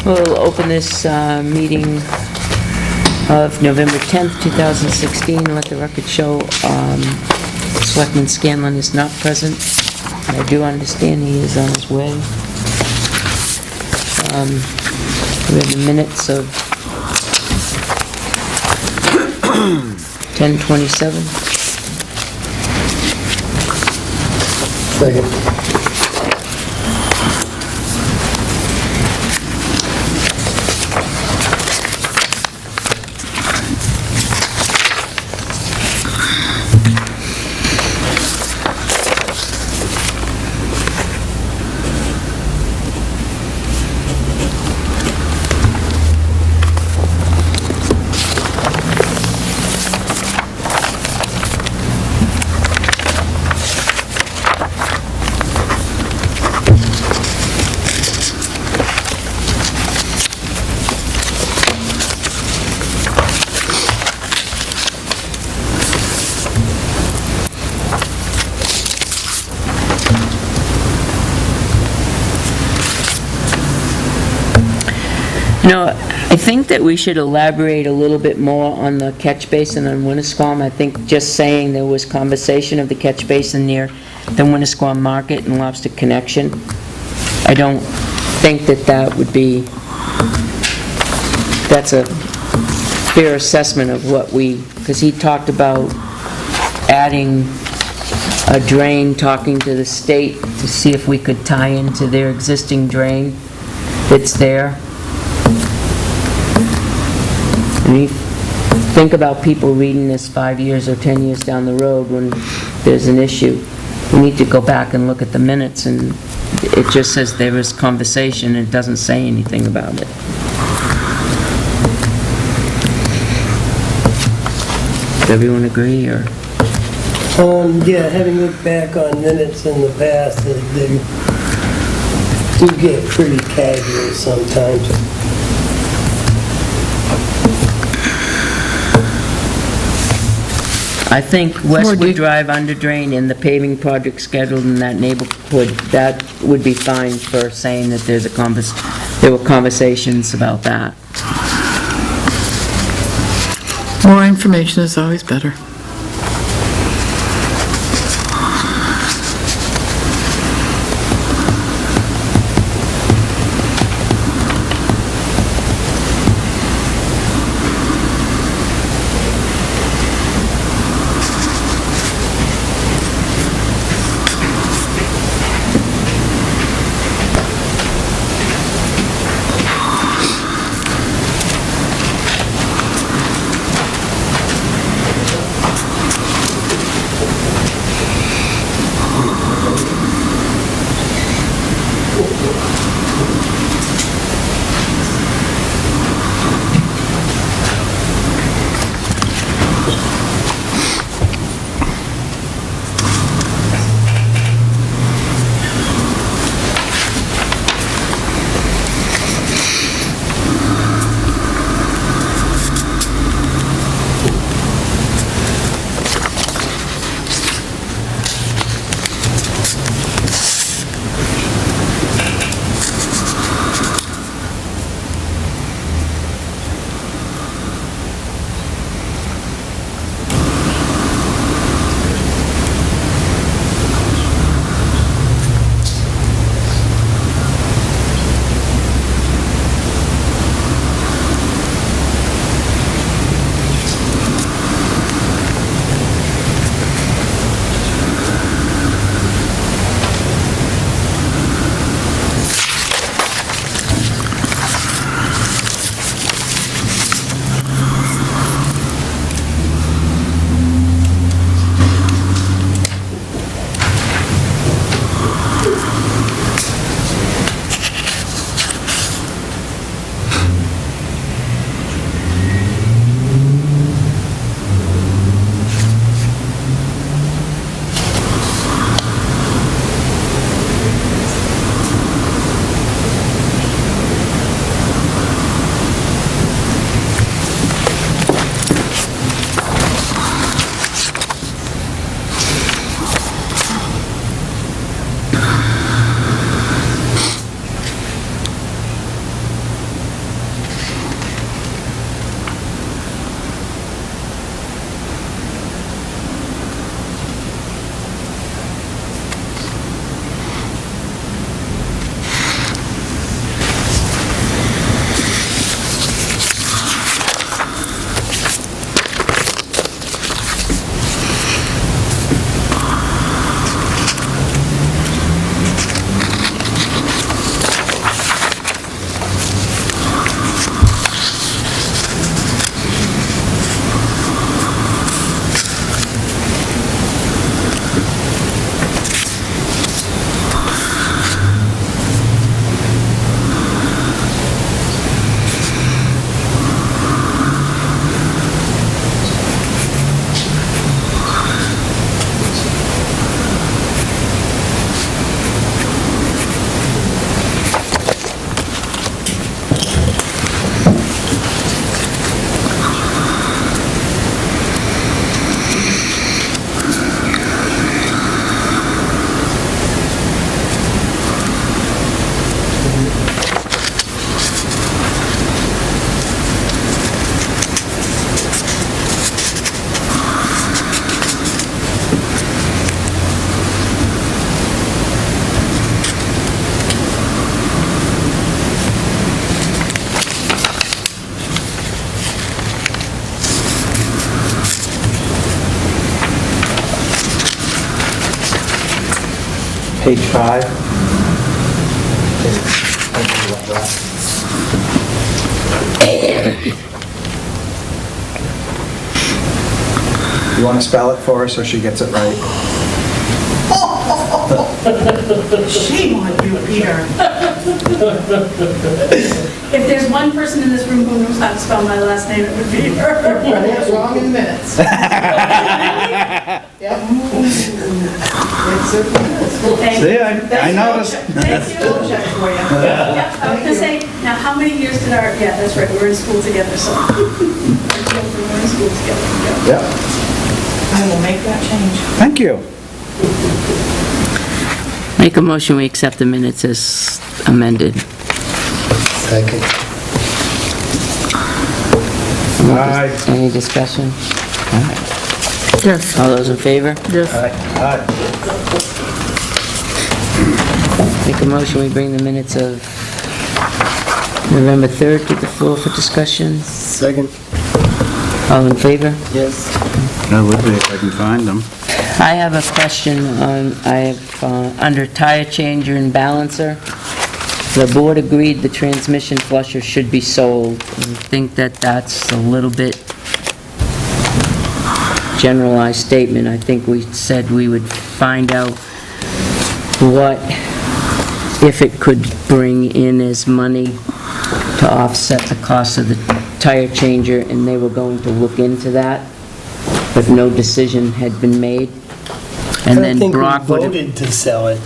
We'll open this meeting of November 10th, 2016. Let the record show Selectman Scanlon is not present. I do understand he is on his way. We have the minutes of 10:27. Second. I think that we should elaborate a little bit more on the catch basin on Winnisquam. I think just saying there was conversation of the catch basin near the Winnisquam Market and Lobster Connection, I don't think that that would be, that's a fair assessment of what because he talked about adding a drain, talking to the state to see if we could tie into their existing drain that's there. I mean, think about people reading this 5 years or 10 years down the road when there's an issue. We need to go back and look at the minutes, and it just says there was conversation, and it doesn't say anything about it. Does everyone agree, or? Yeah, having looked back on minutes in the past, they do get pretty casual sometimes. I think Westwood Drive under drain and the paving project scheduled in that neighborhood, that would be fine for saying that there's there were conversations about that. More information is always better. Page 5. You want to spell it for her so she gets it right? Shame on you, Peter. If there's one person in this room who knows how to spell my last name, it would be her. It's wrong in minutes. Yep. See, I noticed. Thank you. We'll check for you. Yeah, I was gonna say, now, how many years did yeah, that's right, we were in school together, so. We were in school together. Yeah. Yep, I will make that change. thank you. Make a motion, we accept the minutes as amended. Second. Aye. Any discussion? All right. Yes, All those in favor? yes. Aye. Make a motion, we bring the minutes of November 3rd to the floor for discussion. Second. All in favor? Yes. That would be if I can find them. I have a question on, under tire changer and balancer. The board agreed the transmission flusher should be sold. I think that that's a little bit generalized statement. I think we said we would find out what, if it could bring in as money to offset the cost of the tire changer, and they were going to look into that, but no decision had been made. And I then think we Brock would have... voted to sell it.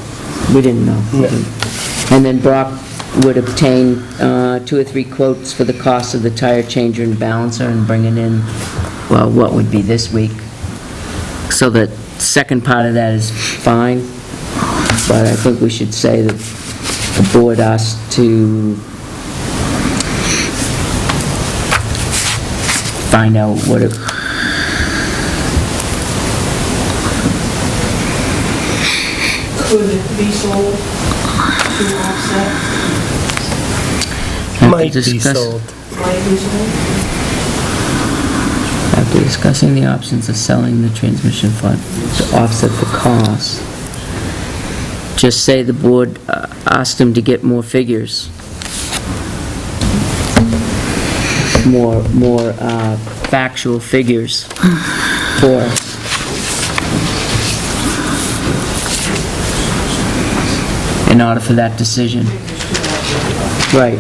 We didn't know. No. And then Brock would obtain 2 or 3 quotes for the cost of the tire changer and balancer and bring it in, well, what would be this week. So the second part of that is fine, but I think we should say that the board asked to find out what it... Could it be sold to offset? Might be sold. Might be sold? After discussing the options of selling the transmission fund to offset the cost, just say the board asked him to get more figures. More factual figures for... in order for that decision. Right.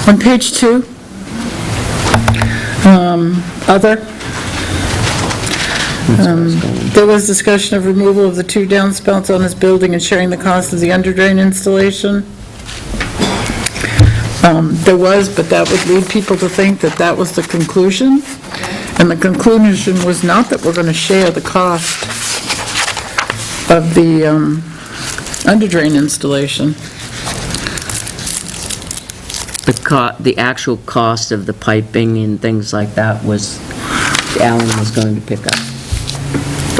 On page 2, other, there was discussion of removal of the 2 downspouts on his building and sharing the cost of the underdrain installation. There was, but that would lead people to think that that was the conclusion. And the conclusion was not that we're going to share the cost of the underdrain installation. The actual cost of the piping and things like that was, Alan was going to pick up.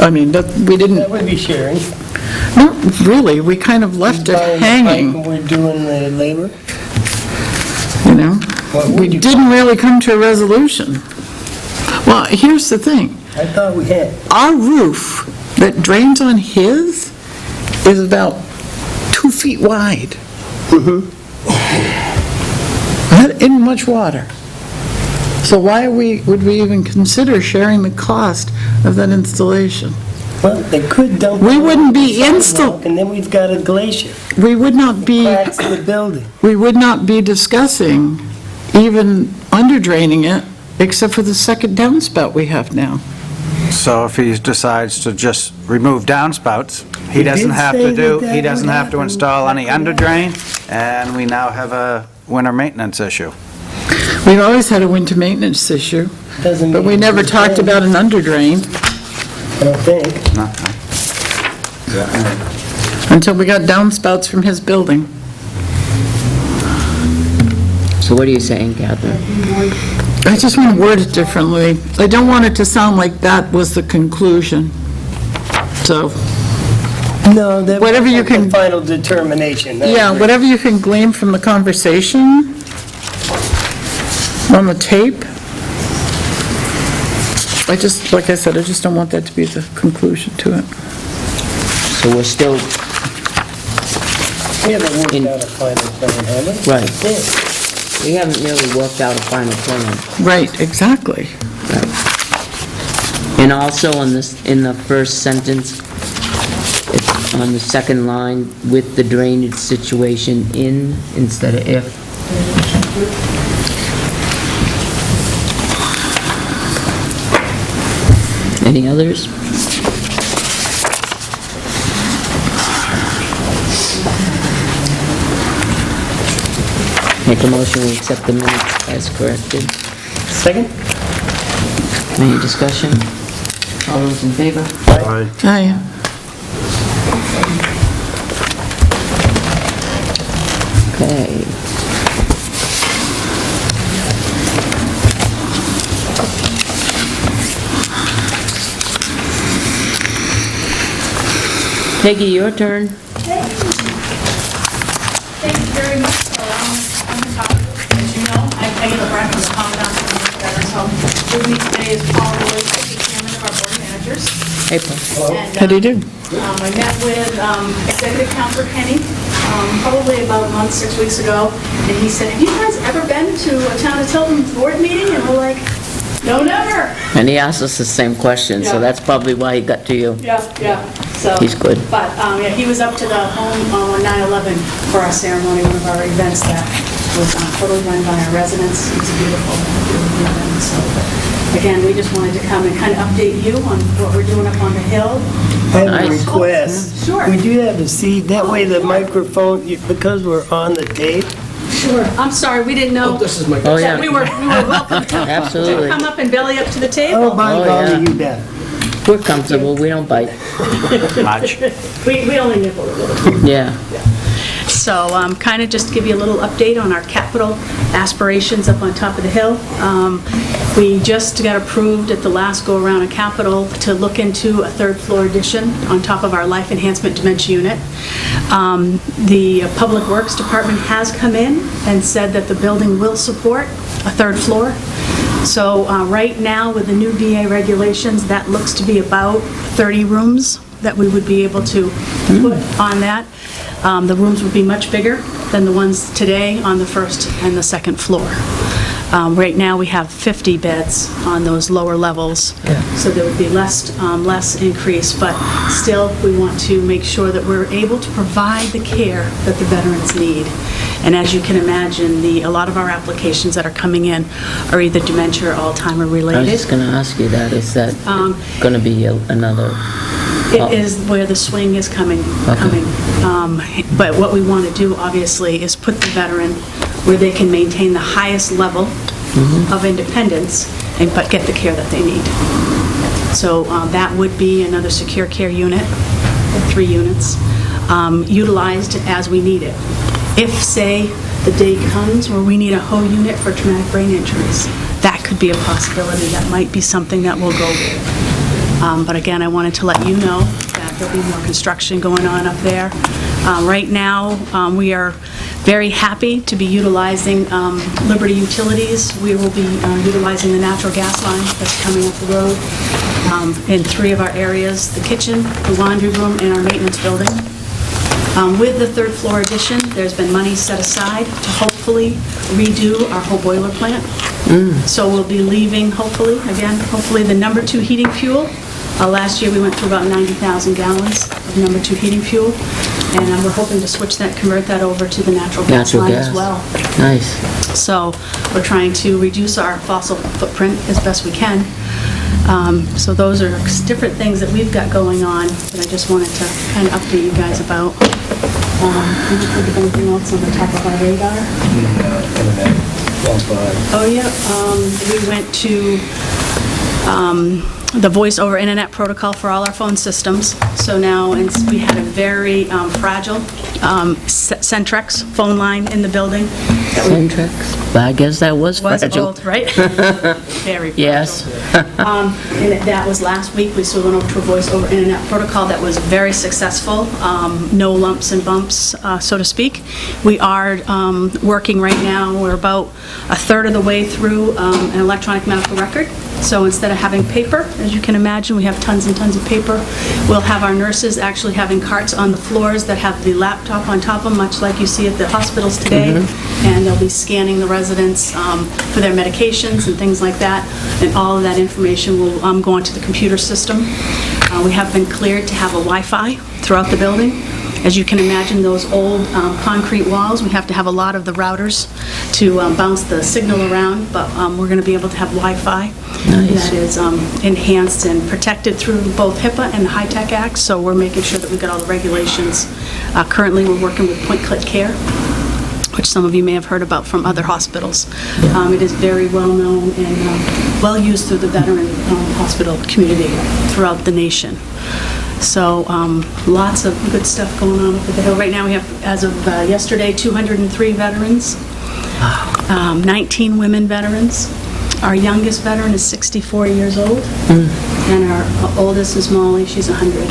I mean, we That didn't, would be sharing. not really, we kind of left it Buying the hanging, pipe and we're doing the labor. you know? What would We you- didn't really come to a resolution. Well, here's the thing. I thought we had. Our roof that drains on his is about 2 feet wide. That isn't much water. So why would we even consider sharing the cost of that installation? Well, they could dump. We it wouldn't on the be sidewalk, and then we've got a glacier. We would not be, Cracks in the building. we would not be discussing even under draining it, except for the second downspout we have now. So if he decides to just remove downspouts, he doesn't did have say to do, that he that doesn't would have to happen. install any under drain, and we now have a winter maintenance issue. We've always had a winter maintenance issue, Doesn't but mean we never it's talked drained, about an under drain I don't think. No. until we got downspouts from his building. So what are you saying, Catherine? I just want to word it differently. I don't want it to sound like that was the conclusion. So, No, that. Whatever you was the can- Final determination. I yeah, agree. whatever you can glean from the conversation on the tape, like I said, I just don't want that to be the conclusion to it. So we're still, We haven't worked out a final plan, have we? right, Yeah. we haven't really worked out a final plan. Right, exactly. And also on this, in the first sentence, it's on the second line, with the drainage situation in instead of if. Any others? Make a motion, we accept the minutes as corrected. Second? Any discussion? All those in favor? Aye. Aye. Okay. Peggy, your turn. Thank you very much for allowing us to come and talk. As you know, I get a breath from the commandant and so with me today is Paul Roy, the chairman of our board of managers. Hey, Paul. And, How do you do? I met with Executive Counselor Kenny, probably about a month, 6 weeks ago, and he said, have you guys ever been to a Town of Tilton board meeting? And we're like, no, never. And he asked us the same question, so Yeah. that's probably why he got to you. Yeah, so. He's good. But, yeah, he was up to the home on 9/11 for our ceremony, one of our events that was totally run by our residents. It was a beautiful event, so. Again, we just wanted to come and kind of update you on what we're doing up on the hill. I have a Nice. request. Sure. We do have a seat, that way the microphone, because we're on the tape. Sure. I'm sorry, we didn't know. This is my. Oh, yeah. We were welcome to Absolutely. come up and belly up to the Oh, table. by Oh, golly, yeah. you bet. We're comfortable, we don't bite. Much. We only nibble a little. Yeah. So kind of just give you a little update on our capital aspirations up on top of the hill. We just got approved at the last go-around of capital to look into a third floor addition on top of our life enhancement dementia unit. The Public Works Department has come in and said that the building will support a third floor. So right now, with the new DA regulations, that looks to be about 30 rooms that we would be able to put on that. The rooms would be much bigger than the ones today on the first and the second floor. Right now, we have 50 beds on those lower levels, so there would be less increase, but still, we want to make sure that we're able to provide the care that the veterans need. And as you can imagine, a lot of our applications that are coming in are either dementia or Alzheimer I was related. just gonna ask you that, is that gonna be another? It is where the swing is coming. But what we want to do, obviously, is put the veteran where they can maintain the highest level of independence but get the care that they need. So that would be another secure care unit, 3 units, utilized as we need it. If, say, the day comes where we need a whole unit for traumatic brain injuries, that could be a possibility. That might be something that we'll go with. But again, I wanted to let you know that there'll be more construction going on up there. Right now, we are very happy to be utilizing Liberty Utilities. We will be utilizing the natural gas line that's coming up the road in 3 of our areas, the kitchen, the laundry room, and our maintenance building. With the third floor addition, there's been money set aside to hopefully redo our whole boiler plant. So we'll be leaving, hopefully, the number 2 heating fuel. Last year, we went through about 90,000 gallons of number 2 heating fuel, and we're hoping to switch that, convert that over to the natural gas Natural line gas. as well. Nice. So we're trying to reduce our fossil footprint as best we can. So those are different things that we've got going on that I just wanted to kind of update you guys about. Did you think of anything else on the top of our radar? Oh, yeah, we went to the voice over internet protocol for all our phone systems. So now, and we had a very fragile Centrex phone line in the building. Centrex, I guess that was Was fragile. old, right? Very fragile. Yes. And that was last week. We went over to a voice over internet protocol that was very successful. No lumps and bumps, so to speak. We are working right now, we're about a third of the way through an electronic medical record So instead of having paper, as you can imagine, we have tons and tons of paper. We'll have our nurses actually having carts on the floors that have the laptop on top of them, much like you see at the hospitals today. And they'll be scanning the residents for their medications and things like that. And all of that information will go onto the computer system. We have been cleared to have a Wi-Fi throughout the building. As you can imagine, those old concrete walls, we have to have a lot of the routers to bounce the signal around, but we're going to be able to have Wi-Fi that is enhanced and protected through both HIPAA and the HITECH Act, so we're making sure that we've got all the regulations. Currently, we're working with point-click care, which some of you may have heard about from other hospitals. It is very well-known and well-used through the veteran hospital community throughout the nation. So lots of good stuff going on up at the Hill. Right now, we have, as of yesterday, 203 veterans, 19 women veterans. Our youngest veteran is 64 years old, and our oldest is Molly, she's 100.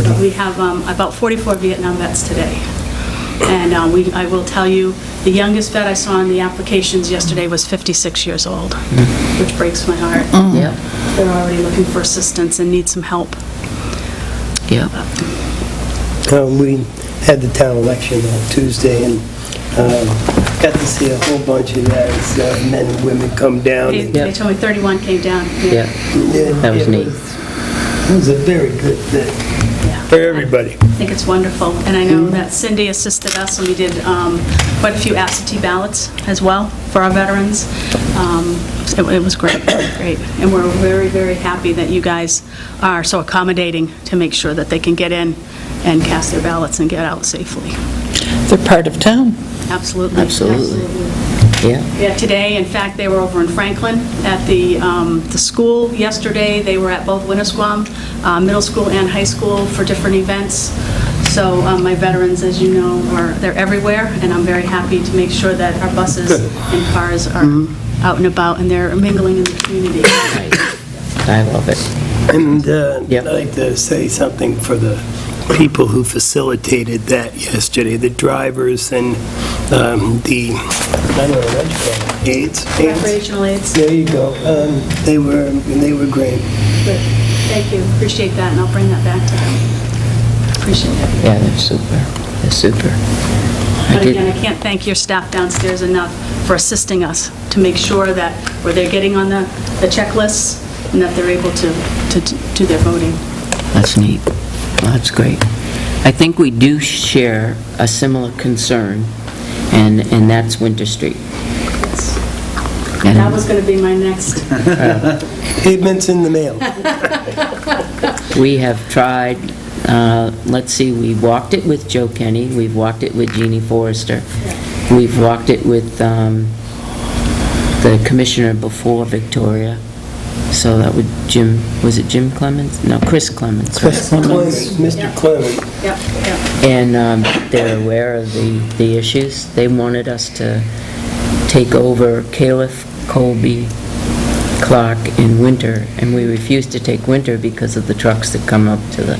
But we have about 44 Vietnam vets today. And I will tell you, the youngest vet I saw in the applications yesterday was 56 years old, which breaks my heart. Yep, They're already looking for assistance and need some help. yep. We had the town election on Tuesday, and got to see a whole bunch of guys, men and women come down. They told me 31 came down. Yeah, that was neat. It was a very good thing Yeah. for everybody. I think it's wonderful, and I know that Cindy assisted us, and we did quite a few absentee ballots as well for our veterans. It was great, great. And we're very, very happy that you guys are so accommodating to make sure that they can get in and cast their ballots and get out safely. They're part of town. Absolutely. Absolutely. Yeah, Yeah, today, in fact, they were over in Franklin at the school. Yesterday, they were at both Winnisquam Middle School and High School for different events. So my veterans, as you know, they're everywhere, and I'm very happy to make sure that our buses and cars are out and about, and they're mingling in the community. I love it. And Yep. I'd like to say something for the people who facilitated that yesterday, the drivers and the, I don't know what you call it, aides? Recreational aids. There you go. They were great. Good. Thank you. Appreciate that, and I'll bring that back to them. Appreciate it. Yeah, they're super. They're super. But again, I can't thank your staff downstairs enough for assisting us to make sure that where they're getting on the checklists and that they're able to do their voting. That's neat. That's great. I think we do share a similar concern, and that's Winter Street. And That was going to be my next. Pavement's in the mail. we have tried, let's see, we walked it with Joe Kenny, we've walked it with Jeannie Forrester, we've walked it with the commissioner before Victoria, so that would was it Jim Clemens? No, Chris Clemens. Mr. Clemens. Yep, yep. And they're aware of the issues. They wanted us to take over Califf, Colby, Clark, and Winter, and we refused to take Winter because of the trucks that come up to the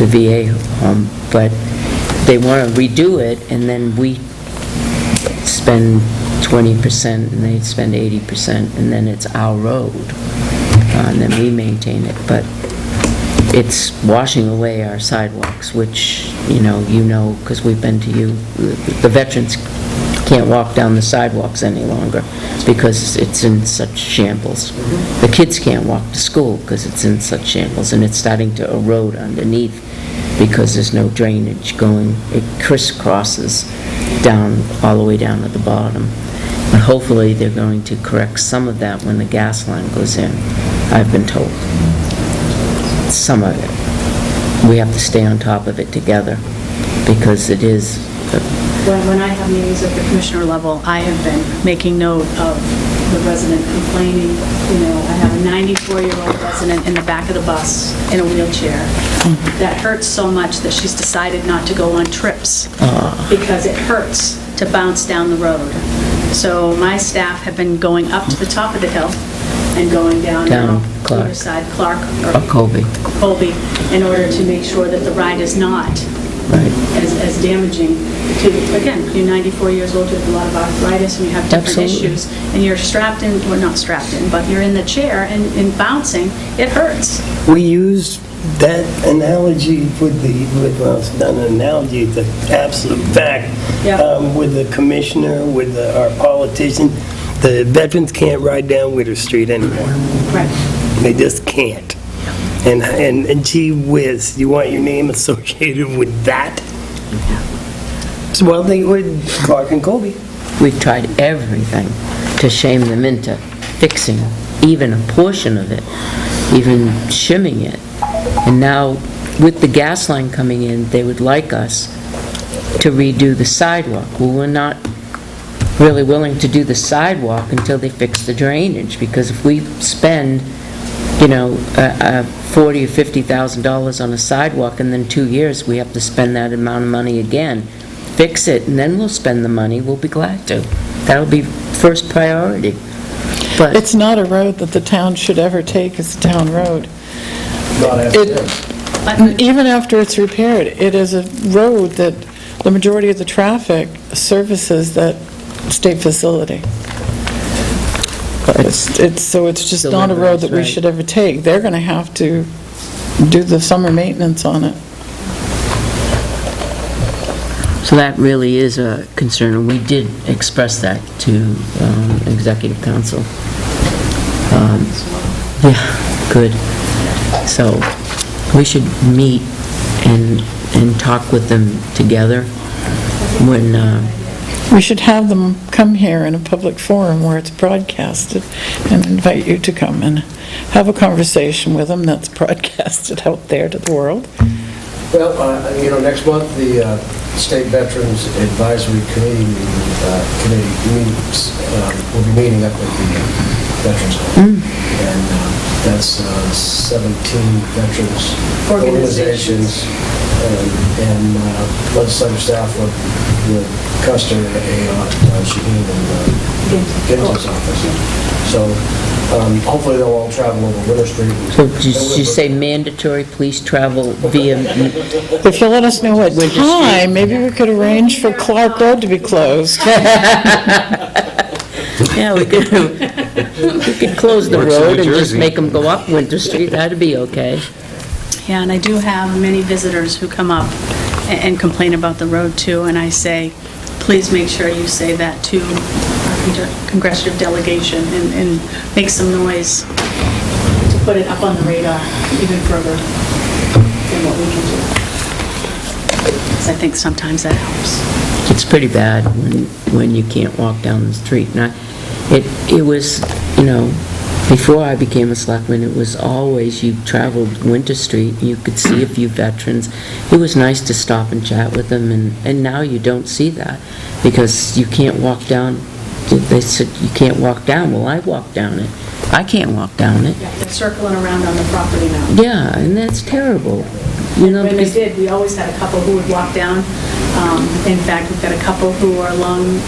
VA home. But they want to redo it, and then we spend 20%, and they spend 80%, and then it's our road, and then we maintain it. But it's washing away our sidewalks, which, you know, because we've been to you. The veterans can't walk down the sidewalks any longer because it's in such shambles. The kids can't walk to school because it's in such shambles, and it's starting to erode underneath because there's no drainage going. It crisscrosses down, all the way down at the bottom. But hopefully they're going to correct some of that when the gas line goes in, I've been told. Some of it. We have to stay on top of it together because it is. When I have meetings at the commissioner level, I have been making note of the resident complaining. You know, I have a 94-year-old resident in the back of the bus in a wheelchair. That hurts so much that she's decided not to go on trips because it hurts to bounce down the road. So my staff have been going up to the top of the hill and going down the Clark. other side, Clark Colby. Colby, in order to make sure that the ride is not as damaging to, again, you're 94 years old, you have a lot of arthritis, and you have different Absolutely. issues, and you're strapped in, or not strapped in, but you're in the chair and bouncing, it hurts. We used that analogy well, it's not an analogy, it's an absolute fact. Yeah. With the commissioner, with our politician, the veterans can't ride down Witter Street anymore. Right. They just can't. And gee whiz, you want your name associated with that? So, well, they would, Clark and Colby. We've tried everything to shame them into fixing even a portion of it, even shimming it. And now, with the gas line coming in, they would like us to redo the sidewalk. Well, we're not really willing to do the sidewalk until they fix the drainage, because if we spend, $40,000 or $50,000 on a sidewalk, and then 2 years, we have to spend that amount of money again, fix it, and then we'll spend the money, we'll be glad to. That'll be first priority. But It's not a road that the town should ever take as a town road. Not after It- this. Even after it's repaired, it is a road that the majority of the traffic services that state facility. So it's just not a road that we Deliveries, right. should ever take. They're going to have to do the summer maintenance on it. So that really is a concern, and we did express that to Executive Council. Yeah, good. So we should meet and talk with them together when, We should have them come here in a public forum where it's broadcasted and invite you to come and have a conversation with them that's broadcasted out there to the world. Well, next month, the State Veterans Advisory Committee meetings, will be meeting up at the Veterans Home. And that's 17 veterans organizations and legislative staff with Custer, Shaheen, and Gintel's office. So hopefully they'll all travel over Winter Street. so did you say mandatory police travel via, If you let us know what time, maybe we could arrange for Clark Road to be closed. yeah, we could close the Works in road New and just Jersey. make them go up Winter Street, that'd be okay. Yeah, and I do have many visitors who come up and complain about the road too, and I say, please make sure you say that to our congressional delegation and make some noise to put it up on the radar even further than what we can do. 'Cause I think sometimes that helps. It's pretty bad when you can't walk down the street. And it was, before I became a selectman, it was always, you traveled Winter Street, you could see a few veterans. It was nice to stop and chat with them, and now you don't see that, because you can't walk down. They said, you can't walk down. Well, I walk down it. I can't walk down it. Yeah, they're circling around on the property now. Yeah, and that's terrible. When they because did, we always had a couple who would walk down. In fact, we've got a couple who are long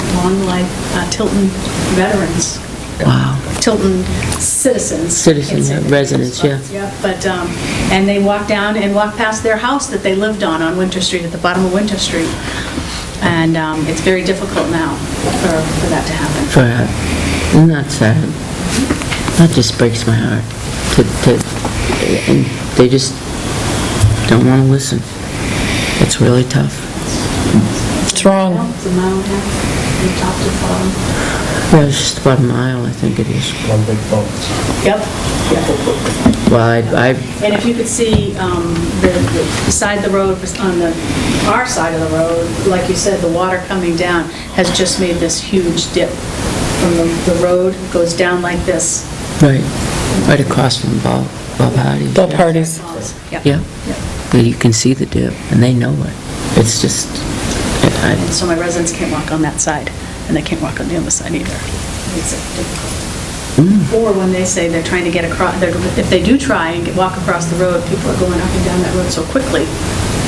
life Tilton veterans. Wow. Tilton citizens. Citizens, yeah, residents, yeah. Yeah, but, and they walked down and walked past their house that they lived on Winter Street, at the bottom of Winter Street. And it's very difficult now for that to happen. For that. Isn't that sad? That just breaks my heart. And they just don't want to listen. It's really tough. What's wrong? It's a mile and a half, from top to bottom. Yeah, it's just about a mile, I think it is. One big bump. Yep. Well, I And if you could see beside the road, on our side of the road, like you said, the water coming down has just made this huge dip from the road, goes down like this. right across from Bob Hardy's. Bob Hardy's. Yep. Yeah. Yeah, you can see the dip, and they know it. It's just, And so my residents can't walk on that side, and they can't walk on the other side either. It's difficult. Or when they say they're trying to get across, if they do try and walk across the road, people are going up and down that road so quickly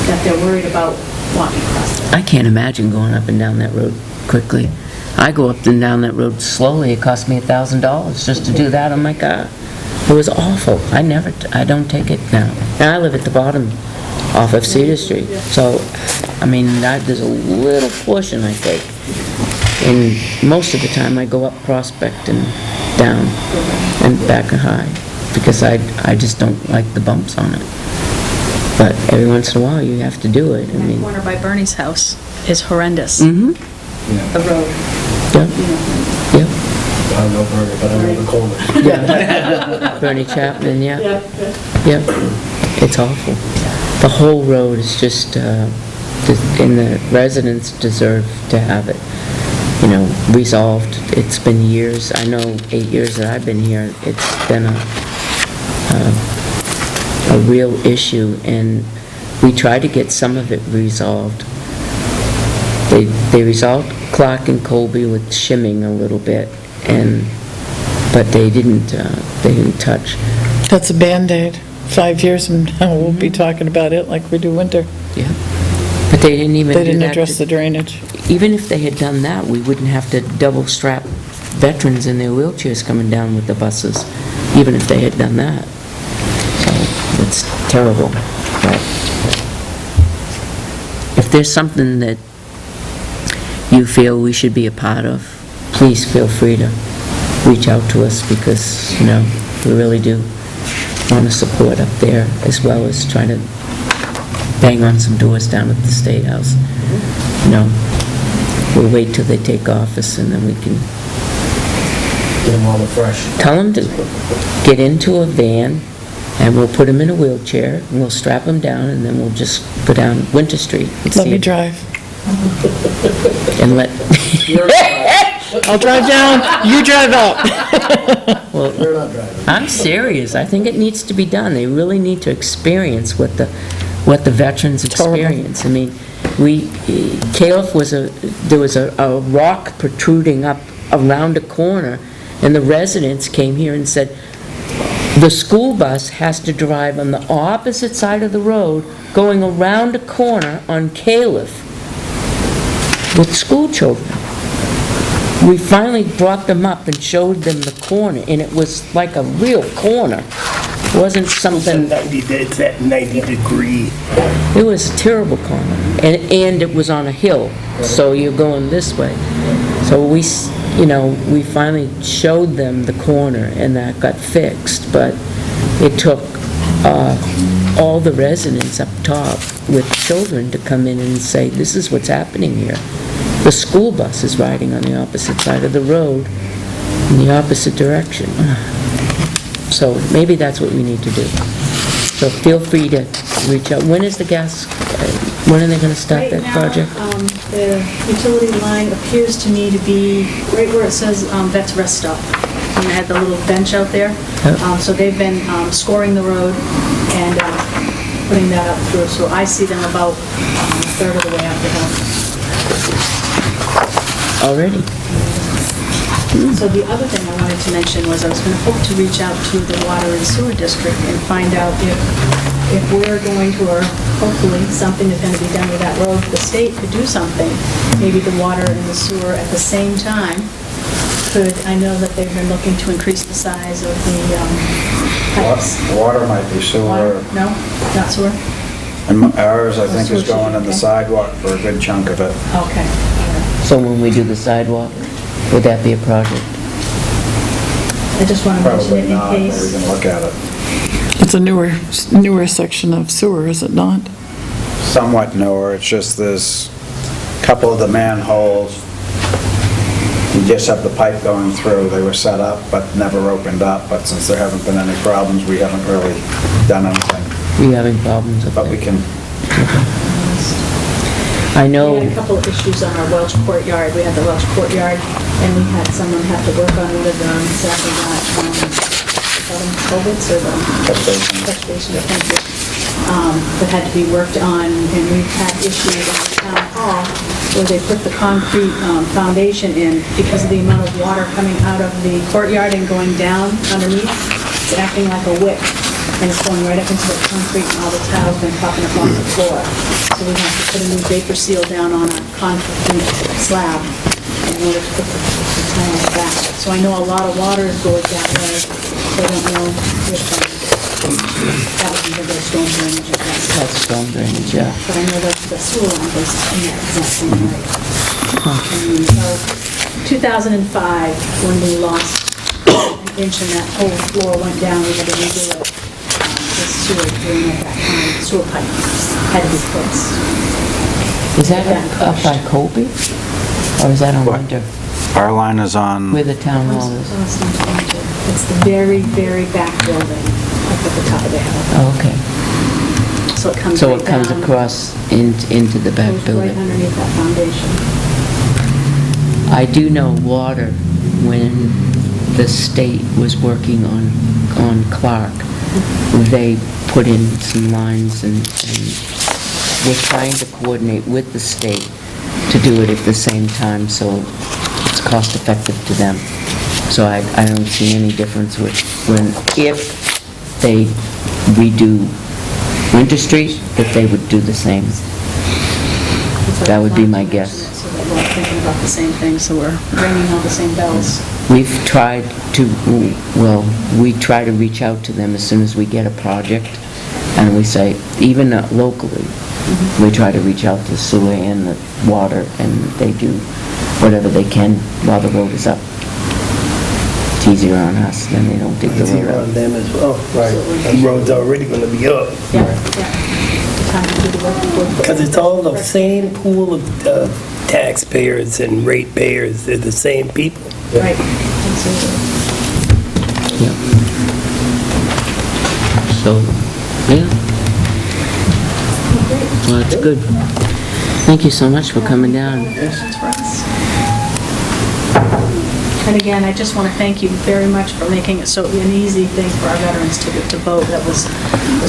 that they're worried about walking across it. I can't imagine going up and down that road quickly. I go up and down that road slowly. It cost me $1,000 just to do that on my car. It was awful. I don't take it now. Now I live at the bottom off of Cedar Street. So I mean, there's a little portion I take. And most of the time, I go up Prospect and down and back and high, because I just don't like the bumps on it. But every once in a while, you have to do it. I That mean, corner by Bernie's house is horrendous. mm-hmm, The road, yep, you know. yep. I don't know Bernie, but I know the corner. Yeah. Bernie Chapman, yeah. Yep. It's awful. The whole road is just, and the residents deserve to have it, resolved. It's been years. I know 8 years that I've been here, it's been a real issue, and we tried to get some of it resolved. They resolved Clark and Colby with shimming a little bit, but they didn't touch. That's a Band-Aid. 5 years from now, we'll be talking about it like we do winter. Yeah. But they didn't even do They didn't that address the drainage. Even if they had done that, we wouldn't have to double strap veterans in their wheelchairs coming down with the buses, even if they had done that. So, it's terrible. But if there's something that you feel we should be a part of, please feel free to reach out to us, because, we really do want to support up there, as well as try to bang on some doors down at the State House. We'll wait till they take office, and then we can Get them all fresh. tell them to get into a van, and we'll put them in a wheelchair, and we'll strap them down, and then we'll just go down Winter Street and Let see me it. drive. And let, I'll drive down, you drive up. well, You're not driving. I'm serious. I think it needs to be done. They really need to experience what the veterans Terrible. experience. I mean, Califf there was a rock protruding up around a corner, and the residents came here and said, the school bus has to drive on the opposite side of the road, going around a corner on Califf with school children. We finally brought them up and showed them the corner, and it was like a real corner. It wasn't something, It's at 90 degree. it was a terrible corner, and it was on a hill, so you're going this way. So we finally showed them the corner, and that got fixed, but it took all the residents up top with children to come in and say, this is what's happening here. The school bus is riding on the opposite side of the road, in the opposite direction. So maybe that's what we need to do. So feel free to reach out. When is the gas, when are they going to start that project? Right now, the utility line appears to me to be right where it says Vets Rest Stop. And I had the little bench out there. Yep. So they've been scoring the road and putting that up through. So I see them about a third of the way up the hill. Already? So the other thing I wanted to mention was I was going to hope to reach out to the water and sewer district and find out if we're going to, or hopefully something is going to be done with that road, the state could do something. Maybe the water and the sewer at the same time could, I know that they've been looking to increase the size of the pipes. Water might be Water? sewer, No, not sewer? and ours, I think, Sewer is going in should be, the okay. sidewalk for a good chunk of it. Okay. So when we do the sidewalk, would that be a project? I just want to mention Probably it in not, but we case. can look at it. It's a newer section of sewer, is it not? Somewhat newer, it's just there's a couple of the manholes, you just have the pipe going through, they were set up but never opened up, but since there haven't been any problems, we haven't really done anything. Are you having problems up But we there? can, I know, We had a couple of issues on our Welch courtyard. We had the Welch courtyard, and we had someone have to work on one of the, exactly that, culverts or the catch basin. catch basin, thank you, that had to be worked on, and we've had issues in the town hall where they put the concrete foundation in because of the amount of water coming out of the courtyard and going down underneath. It's acting like a wick, and it's going right up into the concrete, and all the tiles been popping up off the floor. So we have to put a new vapor seal down on a concrete slab in order to put the tiles back. So I know a lot of water is going that way, so I don't know if That would be the storm drainage, I guess. That's storm drainage, yeah. But I know that the sewer line goes in that exact same way. And so, 2005, when we lost an inch and that whole floor went down, we had to redo it. The sewer drain at that time, sewer pipe had to be fixed. Is that up by Colby? Or is that on What? Winter? Our line is on, Where the town hall is? It's the very, very back building, up at the top of the hill. Oh, okay. So it comes So right it comes down, across into the back goes right building. underneath that foundation. I do know water, when the state was working on Clark, they put in some lines and we're trying to coordinate with the state to do it at the same time, so it's cost effective to them. So I don't see any difference with if they redo Winter Street, that they would do the same. That would be my guess. So that we're all thinking about the same thing, so we're ringing all the same bells. We've tried to, we try to reach out to them as soon as we get a project, and we say, even locally, we try to reach out to sewer and the water, and they do whatever they can while the road is up. It's easier on us, then they don't dig the It's road here up. on them as well. Right. The road's already gonna be up. Yeah, yeah. Time to do the work before- Because it's all the same pool of taxpayers and ratepayers, they're the same people. Right. Absolutely. Yeah. So, yeah. Well, that's good. Thank you so much for coming down. Questions for us? And again, I just want to thank you very much for making it so an easy thing for our veterans to vote. That was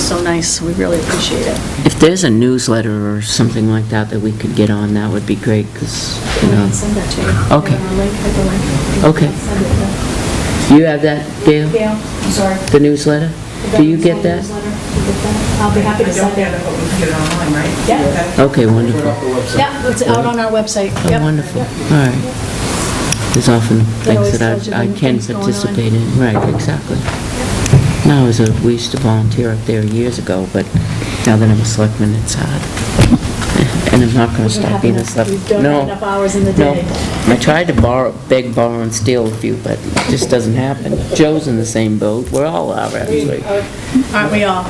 so nice. We really appreciate it. If there's a newsletter or something like that that we could get on, that would be great, because, you I know. can send that to you. Okay. Have a link, have a link. Okay. I'll send it You have that, Gail? to Gail, I'm sorry. The newsletter? Do you get that? Newsletter? You get that? I'll be happy to send it. but we can get it online, right? Yeah, Okay, wonderful. yeah, it's out on our website. Oh, Yep. wonderful. Yep. All right. There's often things always that tells you I when can things going on. participate in. Right, exactly. No, we used to volunteer up there years ago, but now that I'm a selectman, it's hard. And I'm not gonna stop being a We selectman. don't No. have enough hours in the No, day. I tried to beg, borrow, and steal a few, but it just doesn't happen. Joe's in the same boat. We're all are, actually. Aren't we all?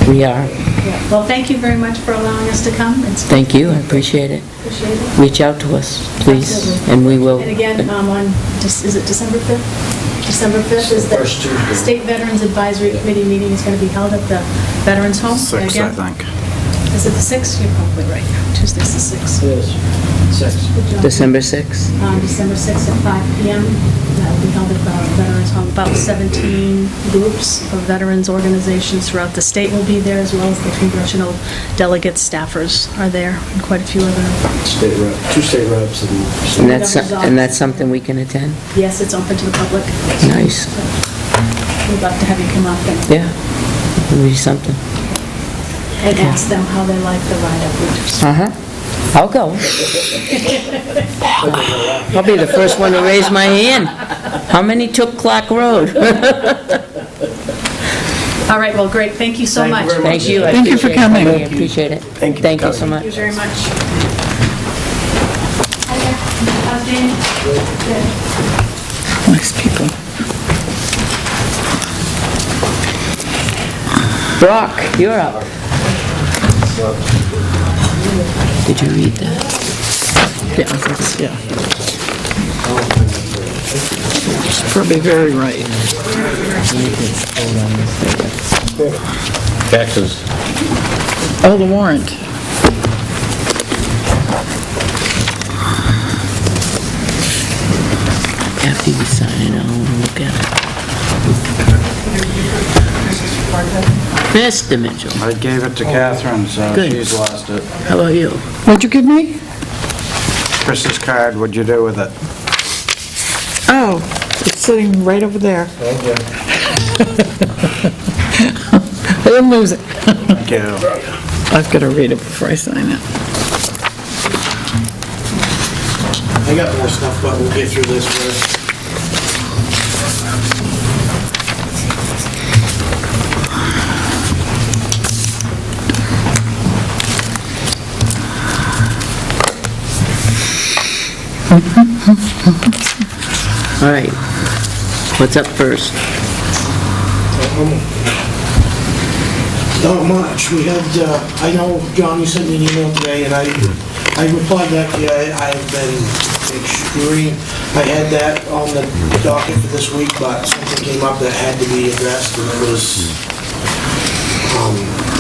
We are. Yeah. Well, thank you very much for allowing us to come. It's Thank you, I appreciate it. appreciate it. Reach out to us, please, Absolutely. and we will. And again, is it December 5th? December 5th is the First Tuesday. State Veterans Advisory Committee meeting is going to be held at the Veterans Home. 6, I Again, think. Is it the 6th? You're probably right. Tuesday's the 6th. It is. 6. Good job. December 6th? December 6th at 5 PM. That will be held at the Veterans Home. About 17 groups of veterans organizations throughout the state will be there, as well as the congressional delegates, staffers are there, and quite a few other. State rep, 2 state reps And that's something we can attend? Yes, it's open to the public. Nice. We'd love to have you come up Yeah, it'll be something. and ask them how they like the ride up Winter Street. Uh-huh. I'll go. I'll be the first one to raise my hand. How many took Clark Road? All right, well, great, thank you so much. Thank you. I Thank you for appreciate it. coming. I appreciate it. Thank you for Thank you so coming. much. Thank you very much. How's Jane? Nice people. Brock, you're up. Did you read that? Yeah, that's, yeah. She's probably very right. Taxes. Oh, the warrant. After you sign it, I'll look at it. Mr. Mitchell, I gave it to Catherine, so Good. she's lost it. how about you? What'd you give me? Chris's card, what'd you do with it? Oh, it's sitting right over there. I didn't lose it. Thank you. I've got to read it before I sign it. I got more stuff, but we'll get through this first. All right. What's up first? Not much. We had, I know, John, you sent me an email today, and I replied back to you. I've been extreme. I had that on the docket for this week, but something came up that had to be addressed, and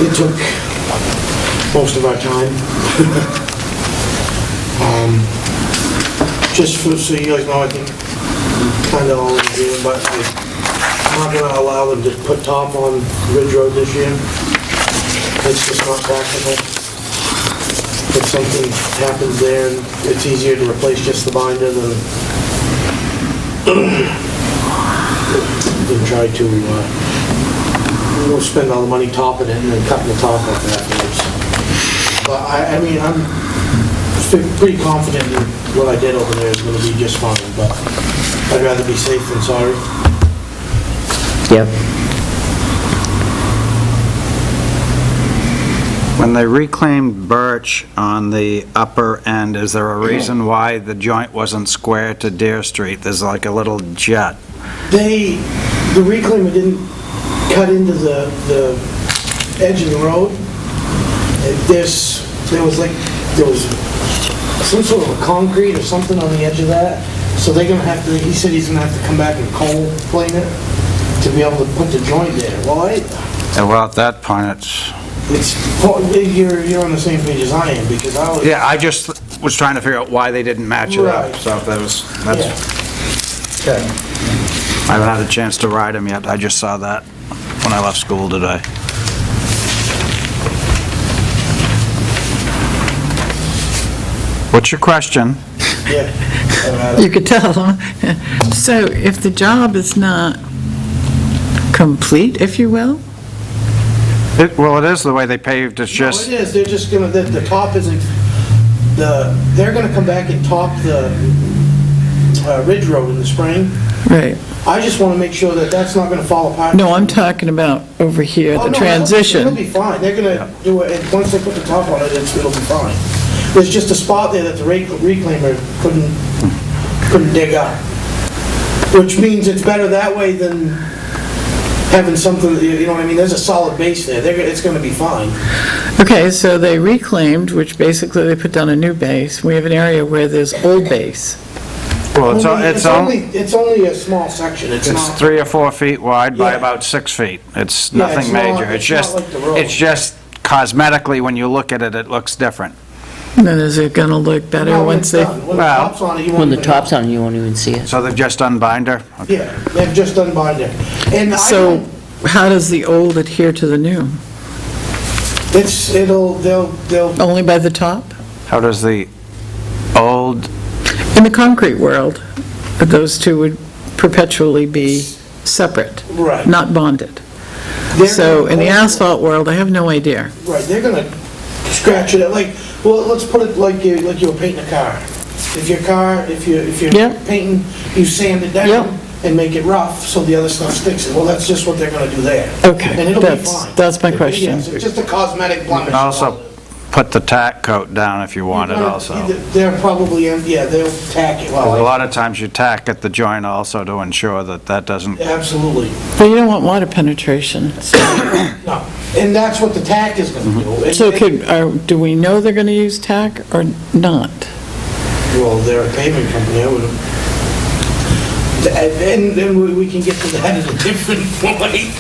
it took most of our time. Just so you guys know, I think kind of all in agreement, but I'm not gonna allow them to put top on Ridge Road this year. It's just not practical. If something happens there, and it's easier to replace just the binder than try to, we'll spend all the money topping it and then cutting the top off afterwards. But I mean, I'm pretty confident that what I did over there is gonna be just fine, but I'd rather be safe than sorry. Yep. When they reclaimed birch on the upper end, is there a reason why the joint wasn't square to Deer Street? There's like a little jet. The reclaimer didn't cut into the edge of the road. There was some sort of a concrete or something on the edge of that, so they're gonna have to, he said he's gonna have to come back and cold plane it to be able to put the joint there. Well, Well, at that point, you're on the same page as I am, because I was... yeah, I just was trying to figure out why they didn't match it up, Right. so if that's... Yeah. Okay. I haven't had a chance to ride them yet, I just saw that when I left school today. What's your question? Yeah. You could tell, huh? So if the job is not complete, if you will? Well, it is the way they paved, it's No, just... it is, they're just gonna, the top isn't, they're gonna come back and top the Ridge Road in the spring. Right. I just wanna make sure that that's not gonna fall apart. No, I'm talking about over here, Oh, the no, transition. It'll be fine, they're gonna do it, and once they put the top on it, it'll be fine. There's just a spot there that the reclaimer couldn't dig up. Which means it's better that way than having something, you know what I mean, there's a solid base there, it's gonna be fine. Okay, so they reclaimed, which basically they put down a new base. We have an area where there's old base. Well, It's only a small section, it's It's not... 3 or 4 feet wide by Yeah. about 6 feet. It's Yeah, nothing it's not- major. it's It's not like the road. just cosmetically, when you look at it, it looks different. Then is it gonna look better No, when once it's they... done. When the well, top's on it, you won't When the even top's know. on, you won't even see it. So they've just done binder? Okay. Yeah, they've just done binder. And I So don't, how does the old adhere to the new? they'll, Only by the top? How does the old, In the concrete world, those two would perpetually be separate, right. not bonded. They're So gonna in the go- asphalt world, I have no idea. Right, they're gonna scratch it, well, let's put it like you were painting a car. If you're Yeah. painting, you sand it Yeah. down and make it rough so the other stuff sticks. Well, that's just what they're gonna do there. Okay, And it'll be that's- fine. that's my question. Yes, it's just a cosmetic blemish. and also put the tack coat down if you want it also. They're probably, yeah, they'll tack it, 'Cause a well, lot of times you tack at the joint also to ensure that that doesn't, absolutely. But you don't want water penetration. No, and that's what the tack is gonna do. And- So do we know they're gonna use tack or not? Well, they're a paving company, I would... And then we can get to that at a different point.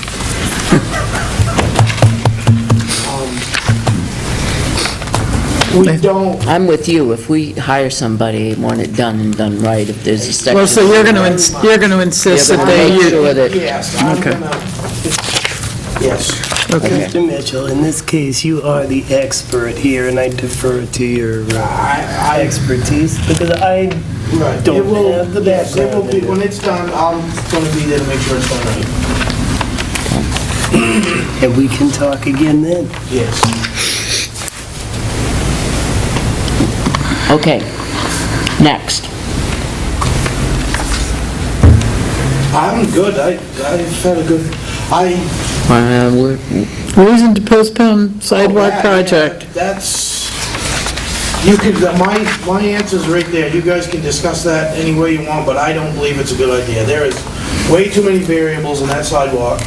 We don't, I'm with you. If we hire somebody, want it done and done right, if there's a section... Well, so you're gonna insist Yeah, that but they make use... sure that- yes, I'm Okay. gonna... Yes. Okay. Mr. Mitchell, in this case, you are the expert here, and I defer to your I, expertise, because I right. don't It will- have the yes, it will background be, in it. when it's done, I'm gonna be there to make sure it's done right. And we can talk again then. Yes. Okay, next. I'm good, I've had a good, We're Reason to postpone sidewalk Oh, project. That's, You could, my answer's right there. You guys can discuss that any way you want, but I don't believe it's a good idea. There is way too many variables in that sidewalk